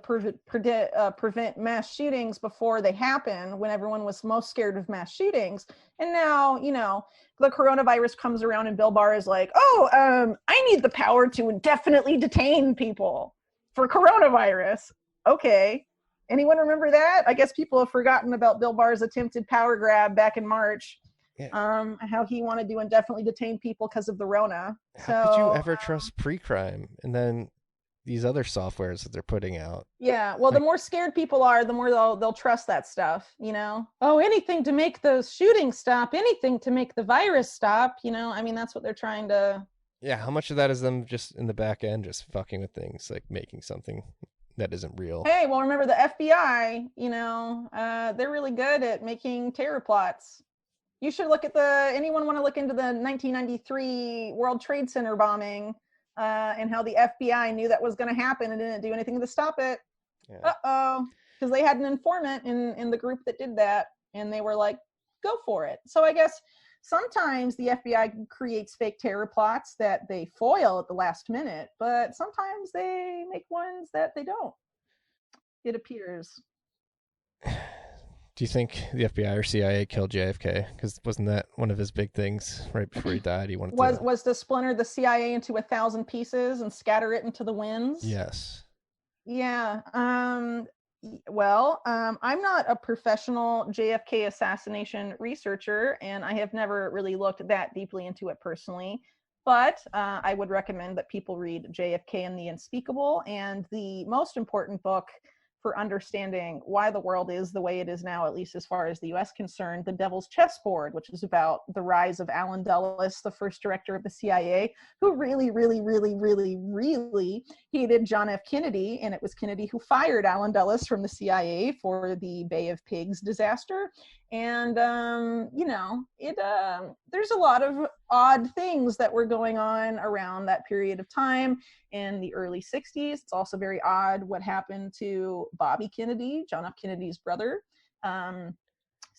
prevent mass shootings before they happen, when everyone was most scared of mass shootings. And now, the coronavirus comes around and Bill Barr is like, I need the power to indefinitely detain people for coronavirus. Okay. Anyone remember that? I guess people have forgotten about Bill Barr's attempted power grab back in March. Yeah. How he wanted to indefinitely detain people because of the Rona. How could you ever trust pre-crime? And then these other softwares that they're putting out. Yeah, well, the more scared people are, the more they'll trust that stuff, you know? Oh, anything to make the shooting stop, anything to make the virus stop, you know? I mean, that's what they're trying to... Yeah, how much of that is them just in the back end, just fucking with things, like making something that isn't real? Hey, well, remember the FBI, you know, they're really good at making terror plots. You should look at anyone want to look into the 1993 World Trade Center bombing and how the FBI knew that was going to happen and didn't do anything to stop it. Yeah. Uh-oh. Because they had an informant in the group that did that, and they were like, go for it. So I guess sometimes the FBI creates fake terror plots that they foil at the last minute, but sometimes they make ones that they don't, it appears. Do you think the FBI or CIA killed JFK? Because wasn't that one of his big things right before he died? He wanted was to splinter the CIA into 1,000 pieces and scatter it into the winds? Yes. Yeah. Well, I'm not a professional JFK assassination researcher, and I have never really looked that deeply into it personally. But I would recommend that people read JFK and the Unspeakable, and the most important book for understanding why the world is the way it is now, at least as far as the US concerned, The Devil's Chessboard, which is about the rise of Allen Dulles, the first director of the CIA, who really, really, really, really, really hated John F. Kennedy. And it was Kennedy who fired Allen Dulles from the CIA for the Bay of Pigs disaster. And, you know, there's a lot of odd things that were going on around that period of time in the early 60s. It's also very odd what happened to Bobby Kennedy, John F. Kennedy's brother. Sirhan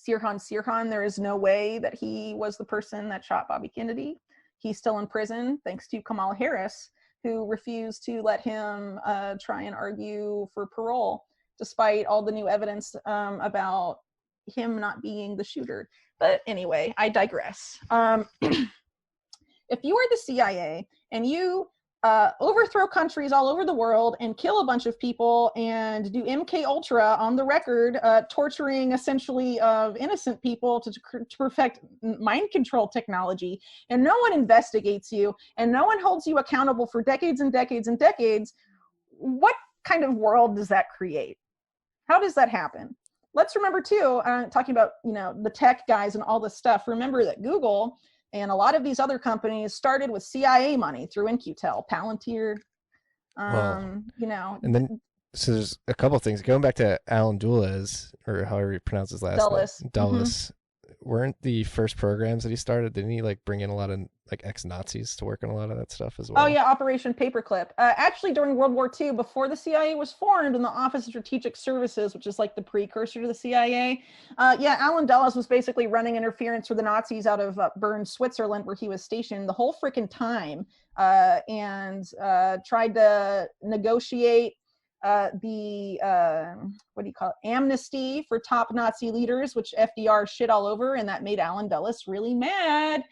Sirhan, there is no way that he was the person that shot Bobby Kennedy. He's still in prison thanks to Kamala Harris, who refused to let him try and argue for parole, despite all the new evidence about him not being the shooter. But anyway, I digress. If you are the CIA and you overthrow countries all over the world and kill a bunch of people and do MK Ultra on the record, torturing essentially of innocent people to perfect mind control technology, and no one investigates you and no one holds you accountable for decades and decades and decades, what kind of world does that create? How does that happen? Let's remember too, talking about, you know, the tech guys and all this stuff, remember that Google and a lot of these other companies started with CIA money through In-Q-Tel, Palantir, you know. And then, so there's a couple of things. Going back to Allen Dulles, or however you pronounce his last Dulles. name. Dulles. Weren't the first programs that he started, didn't he like bring in a lot of like ex-Nazis to work on a lot of that stuff as well? Oh yeah, Operation Paperclip. Actually, during World War II, before the CIA was formed in the Office of Strategic Services, which is like the precursor to the CIA, Allen Dulles was basically running interference for the Nazis out of Bern, Switzerland, where he was stationed the whole freaking time, and tried to negotiate amnesty for top Nazi leaders, which FDR shit all over, and that made Allen Dulles really mad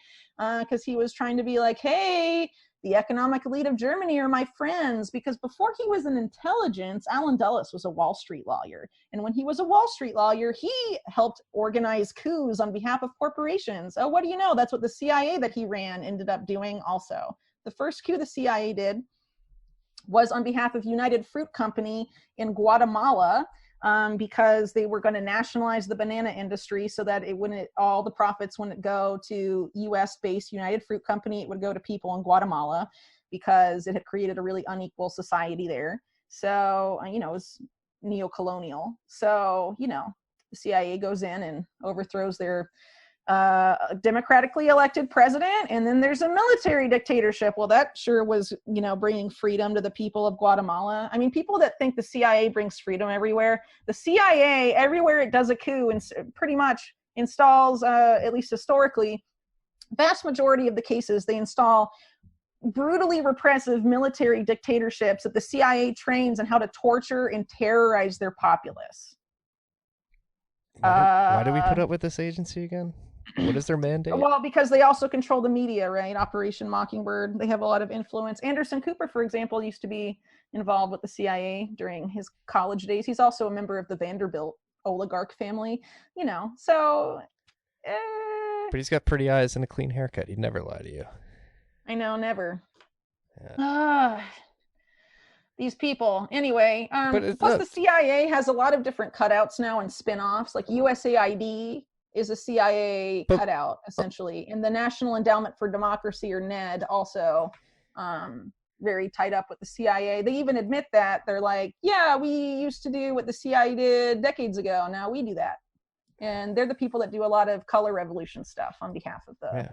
because he was trying to be like, hey, the economic elite of Germany are my friends, because before he was in intelligence, Allen Dulles was a Wall Street lawyer, and when he was a Wall Street lawyer, he helped organize coups on behalf of corporations. Oh, what do you know? That's what the CIA that he ran ended up doing also. The first coup the CIA did was on behalf of United Fruit Company in Guatemala, because they were going to nationalize the banana industry so that all the profits wouldn't go to US-based United Fruit Company. It would go to people in Guatemala because it had created a really unequal society there. So, you know, it was neo-colonial. So, you know, the CIA goes in and overthrows their democratically elected president, and then there's a military dictatorship. Well, that sure was, you know, bringing freedom to the people of Guatemala. I mean, people that think the CIA brings freedom everywhere, the CIA, everywhere it does a coup and pretty much installs, at least historically, vast majority of the cases, they install brutally repressive military dictatorships that the CIA trains on how to torture and terrorize their populace. Why do we put up with this agency again? What is their mandate? Well, because they also control the media, right? Operation Mockingbird. They have a lot of influence. Anderson Cooper, for example, used to be involved with the CIA during his college days. He's also a member of the Vanderbilt oligarch family, you know, so. But he's got pretty eyes and a clean haircut. He'd never lie to you. I know, never. Yeah. these people. Anyway, plus the CIA has a lot of different cutouts now and spin-offs. Like USAID is a CIA cutout, essentially. And the National Endowment for Democracy, or NED, also very tied up with the CIA. They even admit that. They're like, yeah, we used to do what the CIA did decades ago. Now we do that. And they're the people that do a lot of color revolution stuff on behalf of the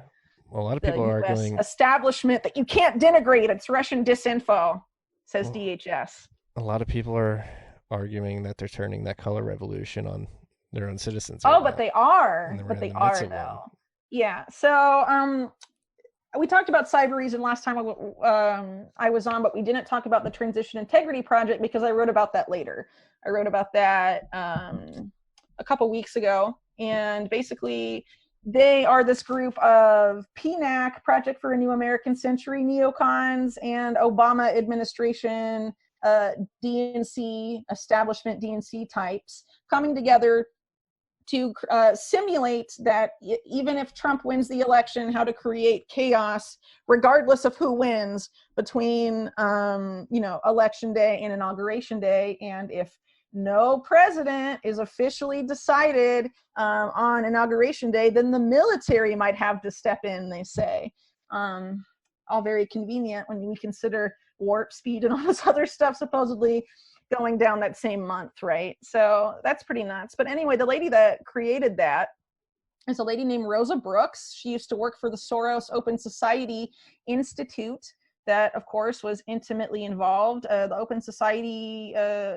Well, a lot of people are US arguing establishment that you can't denigrate. It's Russian disinfo, says DHS. A lot of people are arguing that they're turning that color revolution on their own citizens. Oh, but they are. But they are, though. Yeah. So we talked about cyber reason last time I was on, but we didn't talk about the Transition Integrity Project because I wrote about that later. I wrote about that a couple weeks ago. And basically, they are this group of PNAC, Project for a New American Century, neocons, and Obama administration DNC, establishment DNC types coming together to simulate that even if Trump wins the election, how to create chaos, regardless of who wins, between election day and inauguration day. And if no president is officially decided on inauguration day, then the military might have to step in, they say. All very convenient when we consider warp speed and all this other stuff supposedly going down that same month, right? So that's pretty nuts. But anyway, the lady that created that is a lady named Rosa Brooks. She used to work for the Soros Open Society Institute, that, of course, was intimately involved. The Open Society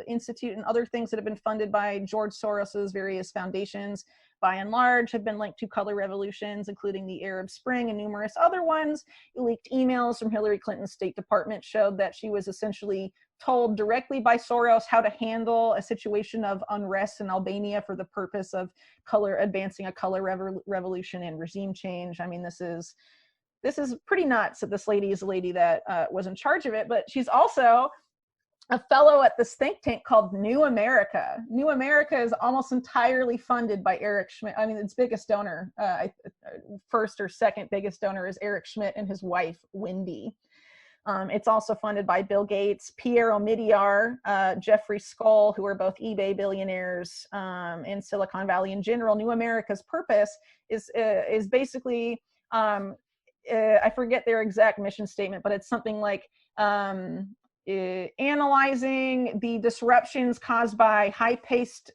Institute and other things that have been funded by George Soros's various foundations, by and large, have been linked to color revolutions, including the Arab Spring and numerous other ones. Leaked emails from Hillary Clinton's State Department showed that she was essentially told directly by Soros how to handle a situation of unrest in Albania for the purpose of advancing a color revolution and regime change. I mean, this is pretty nuts that this lady is a lady that was in charge of it, but she's also a fellow at this think tank called New America. New America is almost entirely funded by Eric Schmidt. I mean, its biggest donor, first or second biggest donor, is Eric Schmidt and his wife, Wendy. It's also funded by Bill Gates, Pierre Omidyar, Jeffrey Skoll, who are both eBay billionaires, in Silicon Valley in general. New America's purpose is basically, I forget their exact mission statement, but it's something like analyzing the disruptions caused by high-paced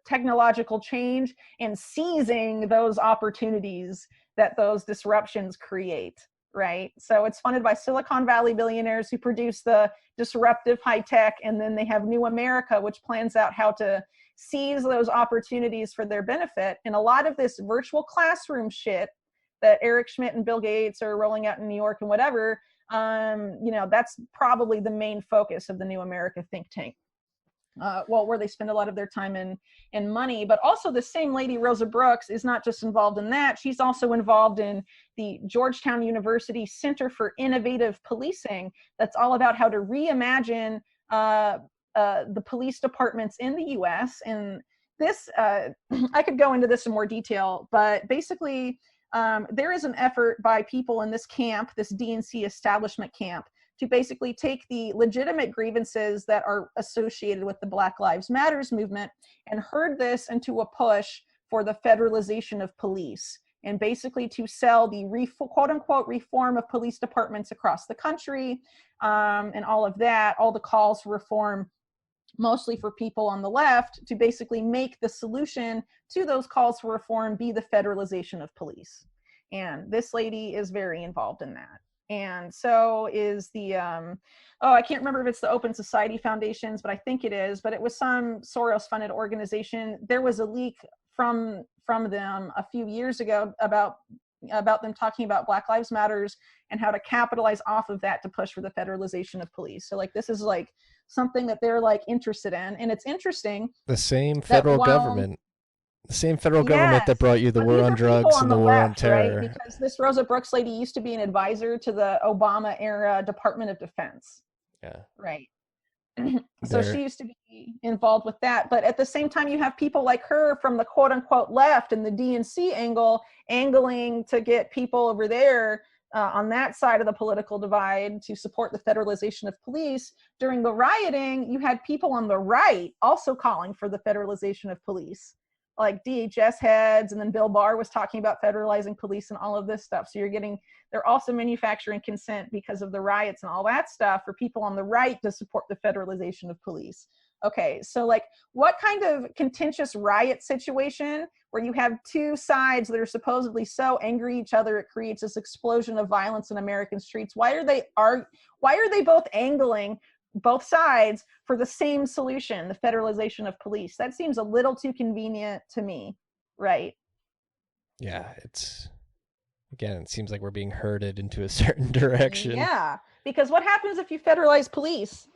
technological change and seizing those opportunities that those disruptions create, right? So it's funded by Silicon Valley billionaires who produce the disruptive high-tech, and then they have New America, which plans out how to seize those opportunities for their benefit. And a lot of this virtual classroom shit that Eric Schmidt and Bill Gates are rolling out in New York and whatever, that's probably the main focus of the New America think tank. Where they spend a lot of their time and money. But also the same lady, Rosa Brooks, is not just involved in that. She's also involved in the Georgetown University Center for Innovative Policing. That's all about how to reimagine the police departments in the US. And this, I could go into this in more detail, but basically, there is an effort by people in this camp, this DNC establishment camp, to basically take the legitimate grievances that are associated with the Black Lives Matters movement and herd this into a push for the federalization of police, and basically to sell the quote unquote reform of police departments across the country, and all of that, all the calls for reform, mostly for people on the left, to basically make the solution to those calls for reform be the federalization of police. And this lady is very involved in that. And so is the, I can't remember if it's the Open Society Foundations, but I think it is, but it was some Soros-funded organization. There was a leak from them a few years ago about them talking about Black Lives Matters and how to capitalize off of that to push for the federalization of police. So like, this is like something that they're like interested in. And it's interesting. The same federal government that brought you the war on drugs and the war on terror. Right? Because this Rosa Brooks lady used to be an advisor to the Obama era Department of Defense. Yeah. Right. So she used to be involved with that. But at the same time, you have people like her from the quote unquote left and the DNC angling to get people over there on that side of the political divide to support the federalization of police. During the rioting, you had people on the right also calling for the federalization of police, like DHS heads, and then Bill Barr was talking about federalizing police and all of this stuff. So they're also manufacturing consent because of the riots and all that stuff for people on the right to support the federalization of police. Okay, so like what kind of contentious riot situation where you have two sides that are supposedly so angry at each other it creates this explosion of violence in American streets? Why are they both angling both sides for the same solution, the federalization of police? That seems a little too convenient to me, right? Yeah, it seems like we're being herded into a certain direction. Yeah, because what happens if you federalize police?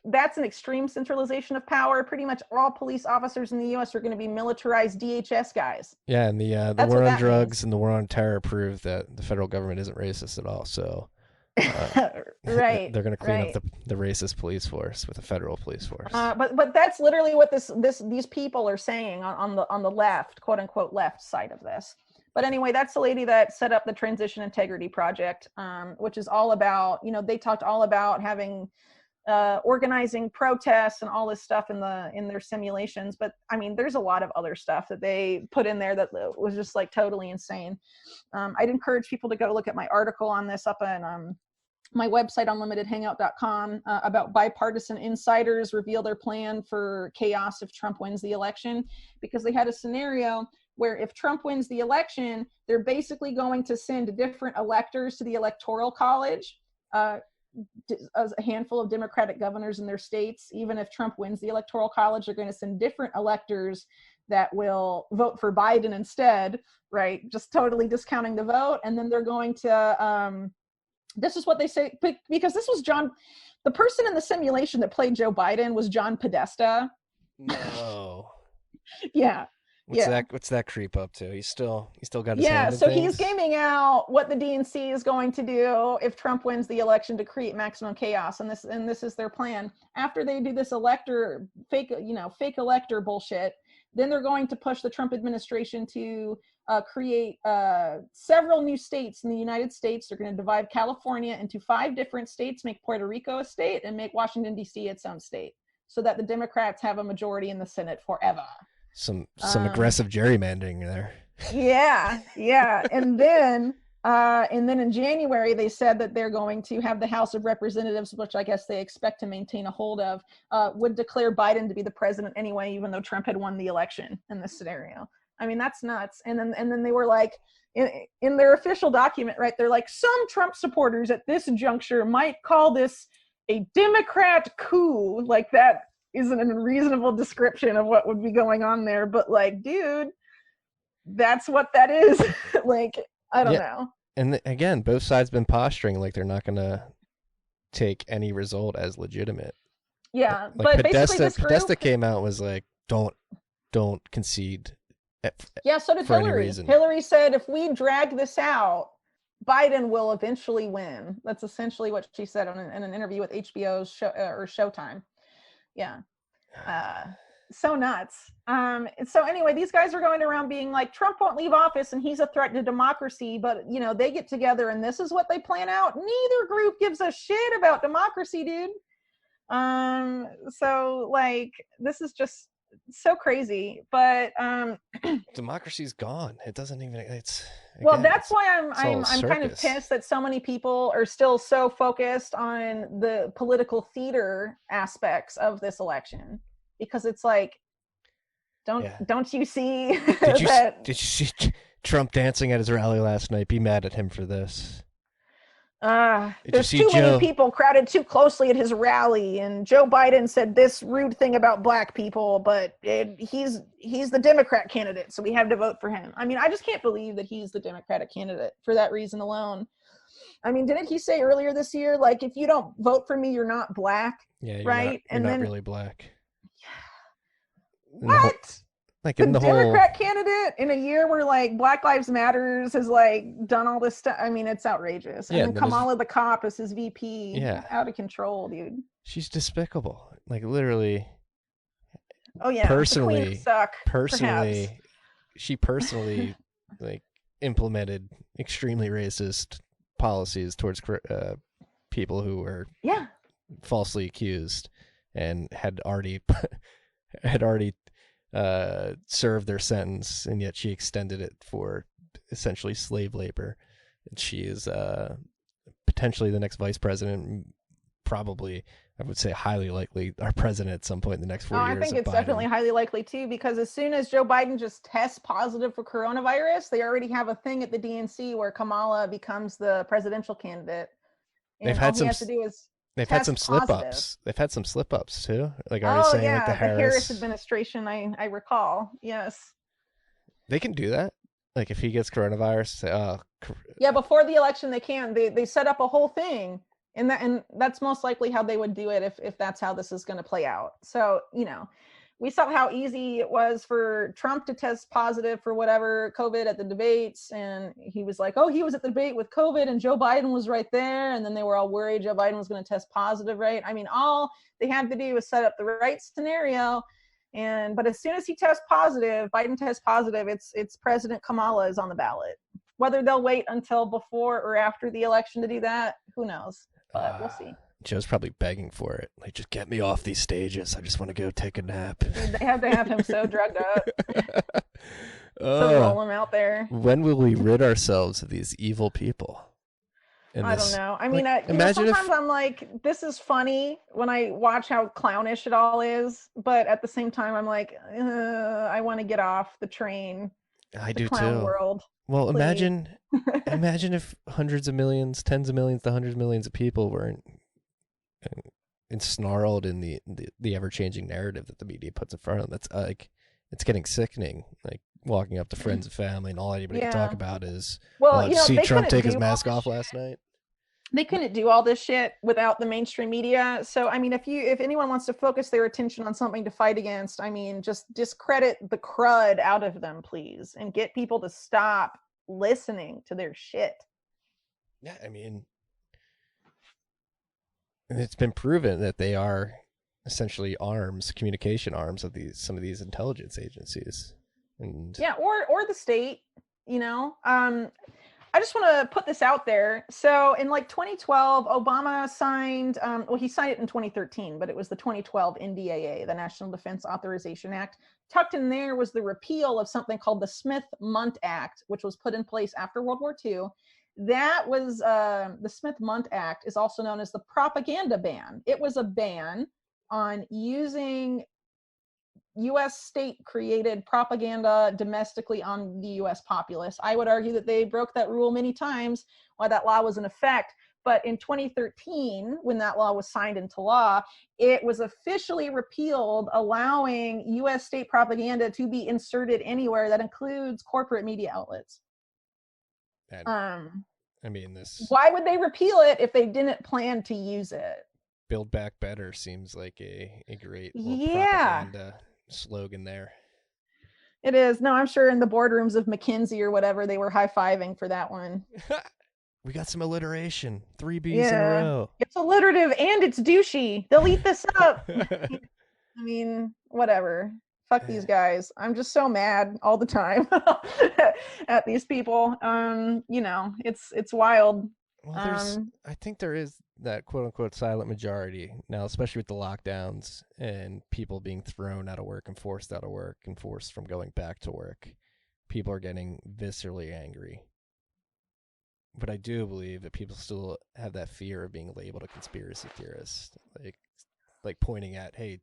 That's an extreme centralization of power. Pretty much all police officers in the U.S. are going to be militarized DHS guys. Yeah, and the war on drugs and the war on terror prove that the federal government isn't racist at all. So, right, they're going to clean up the racist police force with a federal police force. But that's literally what these people are saying on the left, quote unquote left side of this. But anyway, that's the lady that set up the Transition Integrity Project, which is all about, they talked all about having organizing protests and all this stuff in their simulations. But I mean, there's a lot of other stuff that they put in there that was just like totally insane. I'd encourage people to go look at my article on this up on my website, unlimitedhangout.com, about bipartisan insiders reveal their plan for chaos if Trump wins the election, because they had a scenario where if Trump wins the election, they're basically going to send different electors to the Electoral College, a handful of Democratic governors in their states. Even if Trump wins the Electoral College, they're going to send different electors that will vote for Biden instead, right? Just totally discounting the vote. And then they're going to, this is what they say, because this was the person in the simulation that played Joe Biden was John Podesta. No. Yeah. What's that creep up to? He's still got his hand in so things? he's gaming out what the DNC is going to do if Trump wins the election to create maximum chaos, and this is their plan. After they do this fake elector bullshit, then they're going to push the Trump administration to create several new states in the United States. They're going to divide California into 5 different states, make Puerto Rico a state, and make Washington D.C. its own state, so that the Democrats have a majority in the Senate forever. Some aggressive gerrymandering there. Yeah. And then in January, they said that they're going to have the House of Representatives, which I guess they expect to maintain a hold of, would declare Biden to be the president anyway, even though Trump had won the election in this scenario. I mean, that's nuts. And then they were like, in their official document, right? They're like, some Trump supporters at this juncture might call this a Democrat coup. Like, that isn't a reasonable description of what would be going on there, but like, dude, that's what that is. Like, I don't know. And again, both sides been posturing like they're not gonna take any result as legitimate. Yeah, like but basically Podesta came out and was like, don't concede. So did Hillary. Hillary said, if we drag this out, Biden will eventually win. That's essentially what she said in an interview with HBO's Showtime. Yeah. So nuts. So anyway, these guys are going around being like, Trump won't leave office and he's a threat to democracy, but they get together and this is what they plan out. Neither group gives a shit about democracy, dude. So like, this is just so crazy, but democracy's gone. It doesn't even, that's why I'm kind of pissed that so many people are still so focused on the political theater aspects of this election, because it's like, don't you see did you see Trump dancing at his rally last night? Be mad at him for this. There's too many people crowded too closely at his rally, and Joe Biden said this rude thing about black people, but he's the Democrat candidate, so we have to vote for him. I mean, I just can't believe that he's the Democratic candidate for that reason alone. I mean, didn't he say earlier this year, like, if you don't vote for me, you're not black? Yeah, right? You're not really black. What? Like the Democrat candidate in a year where like Black Lives Matters has like done all this stuff. I mean, it's outrageous. And then Kamala the cop is his VP. Yeah, out of control, dude. She's despicable. Like, literally. Oh yeah. Personally, she personally like implemented extremely racist policies towards people who were falsely accused and had already served their sentence, and yet she extended it for essentially slave labor. And she is potentially the next vice president, probably, I would say highly likely, our president at some point in the next 4 years. I think it's definitely highly likely too, because as soon as Joe Biden just tests positive for coronavirus, they already have a thing at the DNC where Kamala becomes the presidential candidate. And they've had some slip ups. They've had some slip ups too. Like already saying like the Harris administration, I recall. Yes. They can do that. Like if he gets coronavirus, say, before the election they can. They set up a whole thing. And that's most likely how they would do it if that's how this is going to play out. So, we saw how easy it was for Trump to test positive for whatever COVID at the debates. And he was like, oh, he was at the debate with COVID and Joe Biden was right there. And then they were all worried Joe Biden was going to test positive, right? I mean, all they had to do was set up the right scenario. But as soon as he tests positive, Biden tests positive, it's President Kamala is on the ballot. Whether they'll wait until before or after the election to do that, who knows? But we'll see. Joe's probably begging for it. Like, just get me off these stages. I just want to go take a nap. They have to have him so drugged up. So roll him out there. When will we rid ourselves of these evil people? I don't know. I mean, sometimes I'm like, this is funny when I watch how clownish it all is. But at the same time, I'm like, I want to get off the train. I do too. World. Well, imagine if hundreds of millions, tens of millions to hundreds of millions of people weren't ensnarled in the ever-changing narrative that the media puts in front of them. That's like, it's getting sickening. Like walking up to friends and family, and all anybody can talk about is, see Trump take his mask off last night. They couldn't do all this shit without the mainstream media. So, I mean, if anyone wants to focus their attention on something to fight against, I mean, just discredit the crud out of them, please, and get people to stop listening to their shit. Yeah, I mean, it's been proven that they are essentially communication arms of some of these intelligence agencies. And or the state, I just want to put this out there. So in 2012, Obama signed, he signed it in 2013, but it was the 2012 NDAA, the National Defense Authorization Act. Tucked in there was the repeal of something called the Smith-Mundt Act, which was put in place after World War II. That was, the Smith-Mundt Act is also known as the propaganda ban. It was a ban on using U.S. state-created propaganda domestically on the U.S. populace. I would argue that they broke that rule many times while that law was in effect. But in 2013, when that law was signed into law, it was officially repealed, allowing U.S. state propaganda to be inserted anywhere. That includes corporate media outlets. Why would they repeal it if they didn't plan to use it? Build Back Better seems like a great propaganda slogan there. It is. No, I'm sure in the boardrooms of McKinsey or whatever, they were high-fiving for that one. We got some alliteration. 3 B's in a row. It's alliterative and it's douchey. They'll eat this up. I mean, whatever. Fuck these guys. I'm just so mad all the time at these people. It's wild. Well, I think there is that quote unquote silent majority now, especially with the lockdowns and people being thrown out of work and forced out of work and forced from going back to work. People are getting viscerally angry. But I do believe that people still have that fear of being labeled a conspiracy theorist, like pointing at, hey,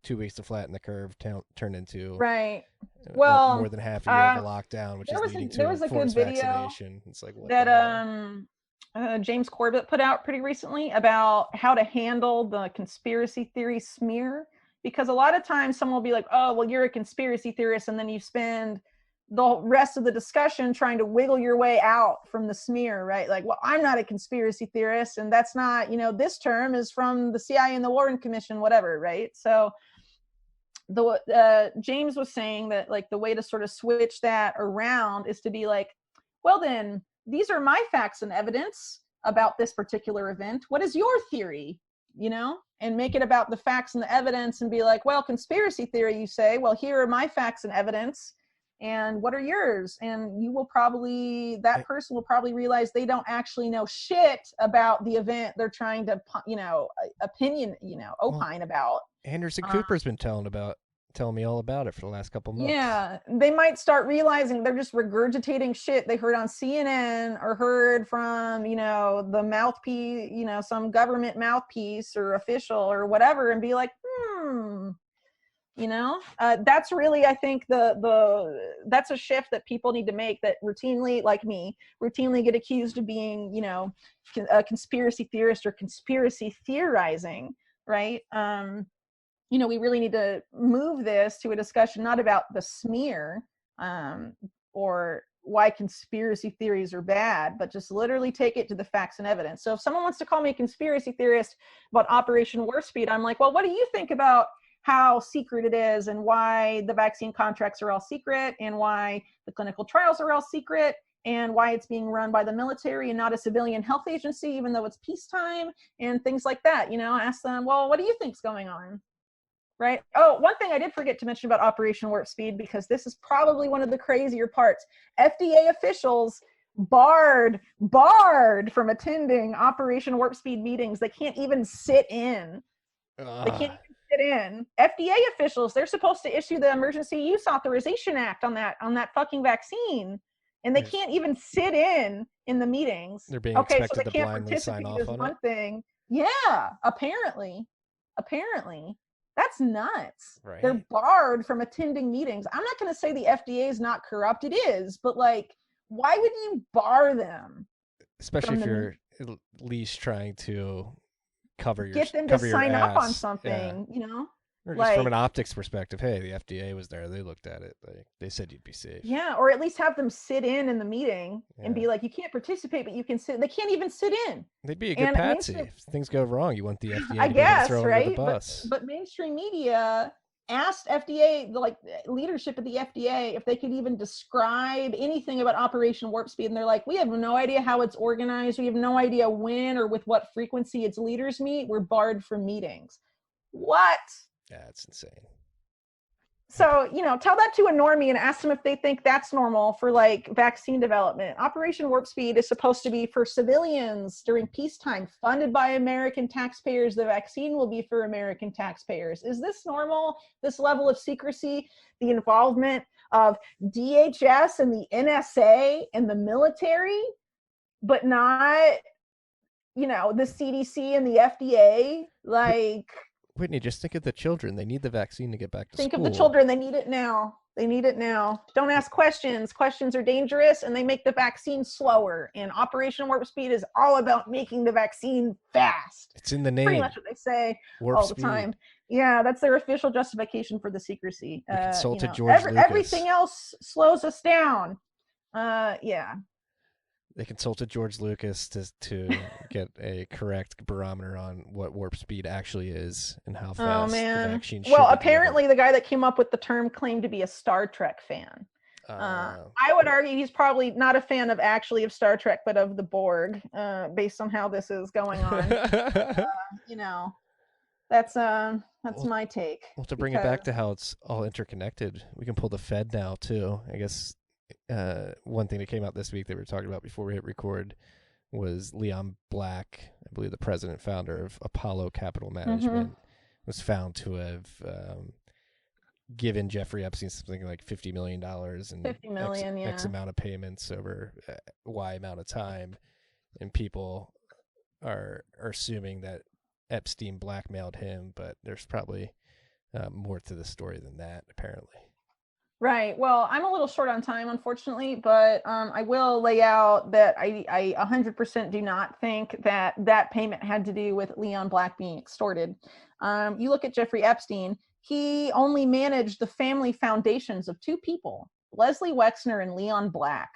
2 weeks to flatten the curve turned into more than half a year of a lockdown, which is leading to a forced vaccination. It's like what that James Corbett put out pretty recently about how to handle the conspiracy theory smear, because a lot of times someone will be like, oh, well, you're a conspiracy theorist, and then you spend the rest of the discussion trying to wiggle your way out from the smear, right? Like, well, I'm not a conspiracy theorist, and that's not, this term is from the CIA and the Warren Commission, whatever, right? So James was saying that the way to sort of switch that around is to be like, well, then these are my facts and evidence about this particular event. What is your theory? And make it about the facts and the evidence and be like, well, conspiracy theory, you say, well, here are my facts and evidence. and what are yours? And you will probably, that person will probably realize they don't actually know shit about the event they're trying to, opine about. Anderson Cooper's been telling me all about it for the last couple months. Yeah, they might start realizing they're just regurgitating shit they heard on CNN or heard from, the mouthpiece, some government mouthpiece or official or whatever, and be like, that's really, I think that's a shift that people need to make, that routinely, like me, get accused of being, a conspiracy theorist or conspiracy theorizing, right? We really need to move this to a discussion not about the smear or why conspiracy theories are bad, but just literally take it to the facts and evidence. So if someone wants to call me a conspiracy theorist about Operation Warp Speed, I'm like, well, what do you think about how secret it is, and why the vaccine contracts are all secret, and why the clinical trials are all secret, and why it's being run by the military and not a civilian health agency, even though it's peacetime, and things like that. Ask them, well, what do you think's going on? Right? Oh, one thing I did forget to mention about Operation Warp Speed, because this is probably one of the crazier parts. FDA officials barred from attending Operation Warp Speed meetings. They can't even sit in. They can't even sit in. FDA officials, they're supposed to issue the Emergency Use Authorization Act on that fucking vaccine, and they can't even sit in the meetings. They're being expected to blindly sign off on it. Thing. Yeah, apparently. That's nuts. Right. They're barred from attending meetings. I'm not going to say the FDA is not corrupt. It is, but why would you bar them? Especially if you're at least trying to get them to sign up on something, Or just from an optics perspective, hey, the FDA was there. They looked at it. They said you'd be safe. Yeah, or at least have them sit in the meeting and be like, you can't participate, but you can sit. They can't even sit in. They'd be a good patsy. If things go wrong, you want the FDA to throw right? under the bus. But mainstream media asked FDA, leadership at the FDA, if they could even describe anything about Operation Warp Speed. And they're like, we have no idea how it's organized. We have no idea when or with what frequency its leaders meet. We're barred from meetings. What? Yeah, it's insane. So, tell that to a normie and ask them if they think that's normal for vaccine development. Operation Warp Speed is supposed to be for civilians during peacetime, funded by American taxpayers. The vaccine will be for American taxpayers. Is this normal? This level of secrecy, the involvement of DHS and the NSA and the military, but not, the CDC and the FDA, Whitney, just think of the children. They need the vaccine to get back to school. Think of the children. They need it now. Don't ask questions. Questions are dangerous, and they make the vaccine slower. And Operation Warp Speed is all about making the vaccine fast. It's in the name. Pretty much what they say all the time. Yeah, that's their official justification for the secrecy. We consulted George Lucas. Everything else slows us down. Yeah. They consulted George Lucas to get a correct barometer on what warp speed actually is and how fast the vaccine should be apparently the guy that came up with the term claimed to be a Star Trek fan. I would argue he's probably not a fan of Star Trek, but of the Borg, based on how this is going on. That's my take. Well, to bring it back to how it's all interconnected, we can pull the Fed now too. I guess one thing that came out this week that we were talking about before we hit record was Leon Black, I believe the president founder of Apollo Capital Management, was found to have given Jeffrey Epstein something like $50 million and X amount of payments over Y amount of time. And people are assuming that Epstein blackmailed him, but there's probably more to the story than that, apparently. Right. Well, I'm a little short on time, unfortunately, but I will lay out that I 100% do not think that payment had to do with Leon Black being extorted. You look at Jeffrey Epstein, he only managed the family foundations of two people, Leslie Wexner and Leon Black.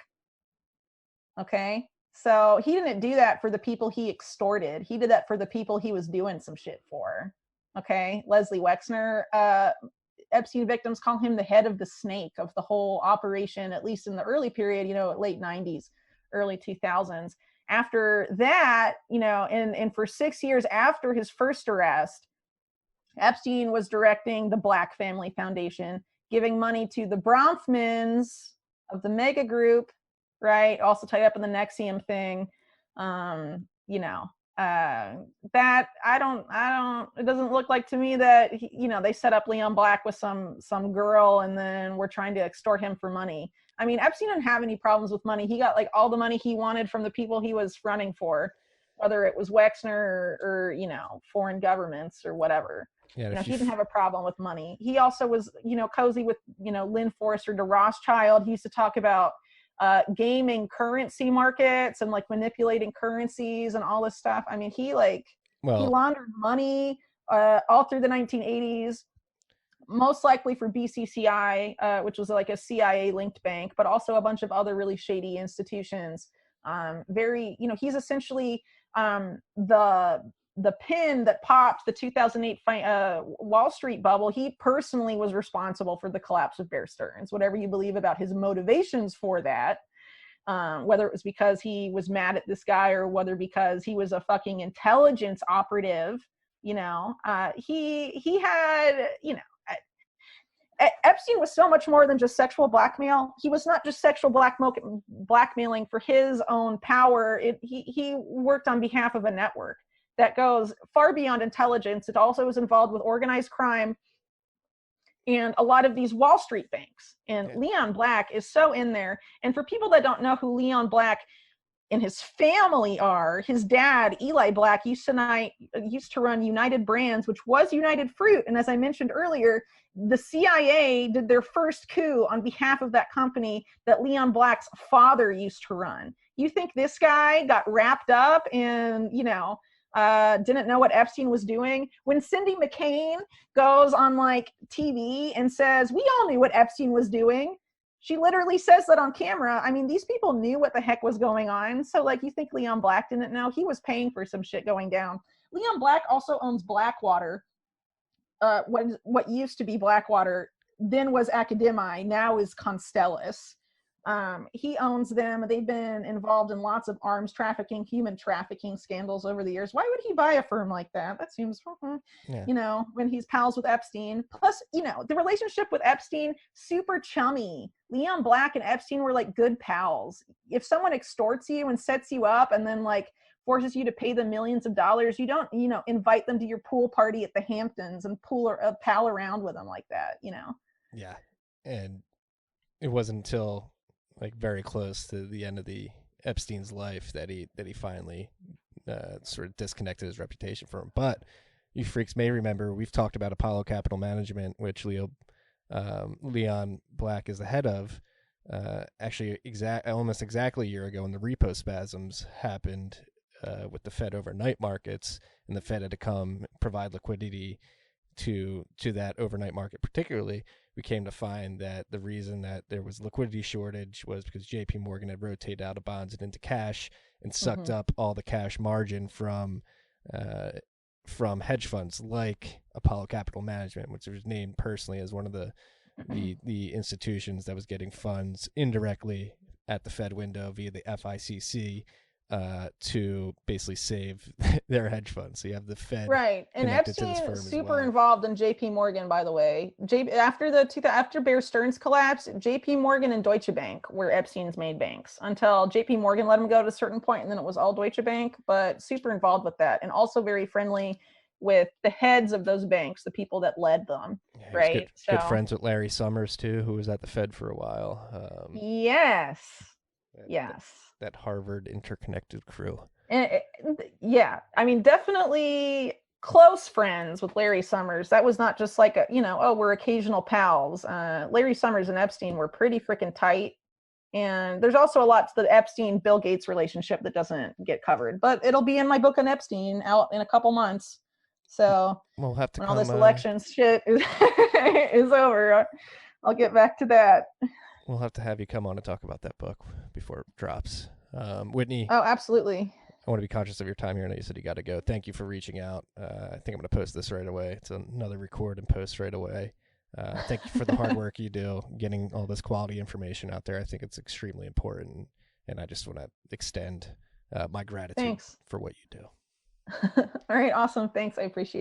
Okay. So he didn't do that for the people he extorted. He did that for the people he was doing some shit for. Okay. Leslie Wexner, Epstein victims call him the head of the snake of the whole operation, at least in the early period, late 90s, early 2000s. After that, and for 6 years after his first arrest, Epstein was directing the Black Family Foundation, giving money to the Bronfmans of the mega group, right? Also tied up in the Nexium thing. You know, that I don't, it doesn't look like to me that, you know, they set up Leon Black with some girl and then we're trying to extort him for money. I mean, Epstein didn't have any problems with money. He got like all the money he wanted from the people he was running for, whether it was Wexner or you know, foreign governments or whatever. Yeah, you know, he didn't have a problem with money. He also was, you know, cozy with, you know, Lynn Forrester de Rothschild. He used to talk about gaming currency markets and like manipulating currencies and all this stuff. I mean, he laundered money all through the 1980s, most likely for BCCI, which was like a CIA linked bank, but also a bunch of other really shady institutions. Very, you know, he's essentially the pin that popped the 2008 Wall Street bubble. He personally was responsible for the collapse of Bear Stearns. Whatever you believe about his motivations for that, whether it was because he was mad at this guy or whether because he was a fucking intelligence operative, you know, he had, you know, Epstein was so much more than just sexual blackmail. He was not just sexual blackmailing for his own power. He worked on behalf of a network that goes far beyond intelligence. It also was involved with organized crime and a lot of these Wall Street banks. And Leon Black is so in there. And for people that don't know who Leon Black and his family are, his dad, Eli Black, used to run United Brands, which was United Fruit. And as I mentioned earlier, the CIA did their first coup on behalf of that company that Leon Black's father used to run. You think this guy got wrapped up in, you know, didn't know what Epstein was doing? When Cindy McCain goes on like TV and says, we all knew what Epstein was doing. She literally says that on camera. I mean, these people knew what the heck was going on. So like, you think Leon Black didn't know? He was paying for some shit going down. Leon Black also owns Blackwater. What used to be Blackwater, then was Academi, now is Constellus. He owns them. They've been involved in lots of arms trafficking, human trafficking scandals over the years. Why would he buy a firm like that? That seems, you know, when he's pals with Epstein. Plus, you know, the relationship with Epstein, super chummy. Leon Black and Epstein were like good pals. If someone extorts you and sets you up and then like forces you to pay them millions of dollars, you don't, you know, invite them to your pool party at the Hamptons and pal around with them like that, you know? Yeah. And it wasn't until like very close to the end of the Epstein's life that he finally sort of disconnected his reputation from him. But you freaks may remember, we've talked about Apollo Capital Management, which Leon Black is the head of. Actually, almost exactly a year ago, when the repo spasms happened with the Fed overnight markets, and the Fed had to come provide liquidity to that overnight market particularly, we came to find that the reason that there was liquidity shortage was because JP Morgan had rotated out of bonds and into cash and sucked up all the cash margin from hedge funds like Apollo Capital Management, which was named personally as one of the institutions that was getting funds indirectly at the Fed window via the FICC to basically save their hedge funds. So you have the Fed, right? And Epstein is super involved in JP Morgan, by the way. After Bear Stearns collapse, JP Morgan and Deutsche Bank were Epstein's main banks until JP Morgan let him go to a certain point, and then it was all Deutsche Bank. But super involved with that, and also very friendly with the heads of those banks, the people that led them. Yeah, right? Good friends with Larry Summers too, who was at the Fed for a while. Yes. That Harvard interconnected crew. Yeah, I mean, definitely close friends with Larry Summers. That was not just like we're occasional pals. Larry Summers and Epstein were pretty freaking tight. And there's also a lot to the Epstein-Bill Gates relationship that doesn't get covered, but it'll be in my book on Epstein out in a couple months. So we'll have to when all this elections shit is over, I'll get back to that. We'll have to have you come on and talk about that book before it drops. Whitney. Oh, absolutely. I want to be conscious of your time here. I know you said you got to go. Thank you for reaching out. I think I'm going to post this right away. It's another record and post right away. Thank you for the hard work you do getting all this quality information out there. I think it's extremely important. And I just want to extend my gratitude for what you do. All right. Awesome. Thanks. I appreciate it.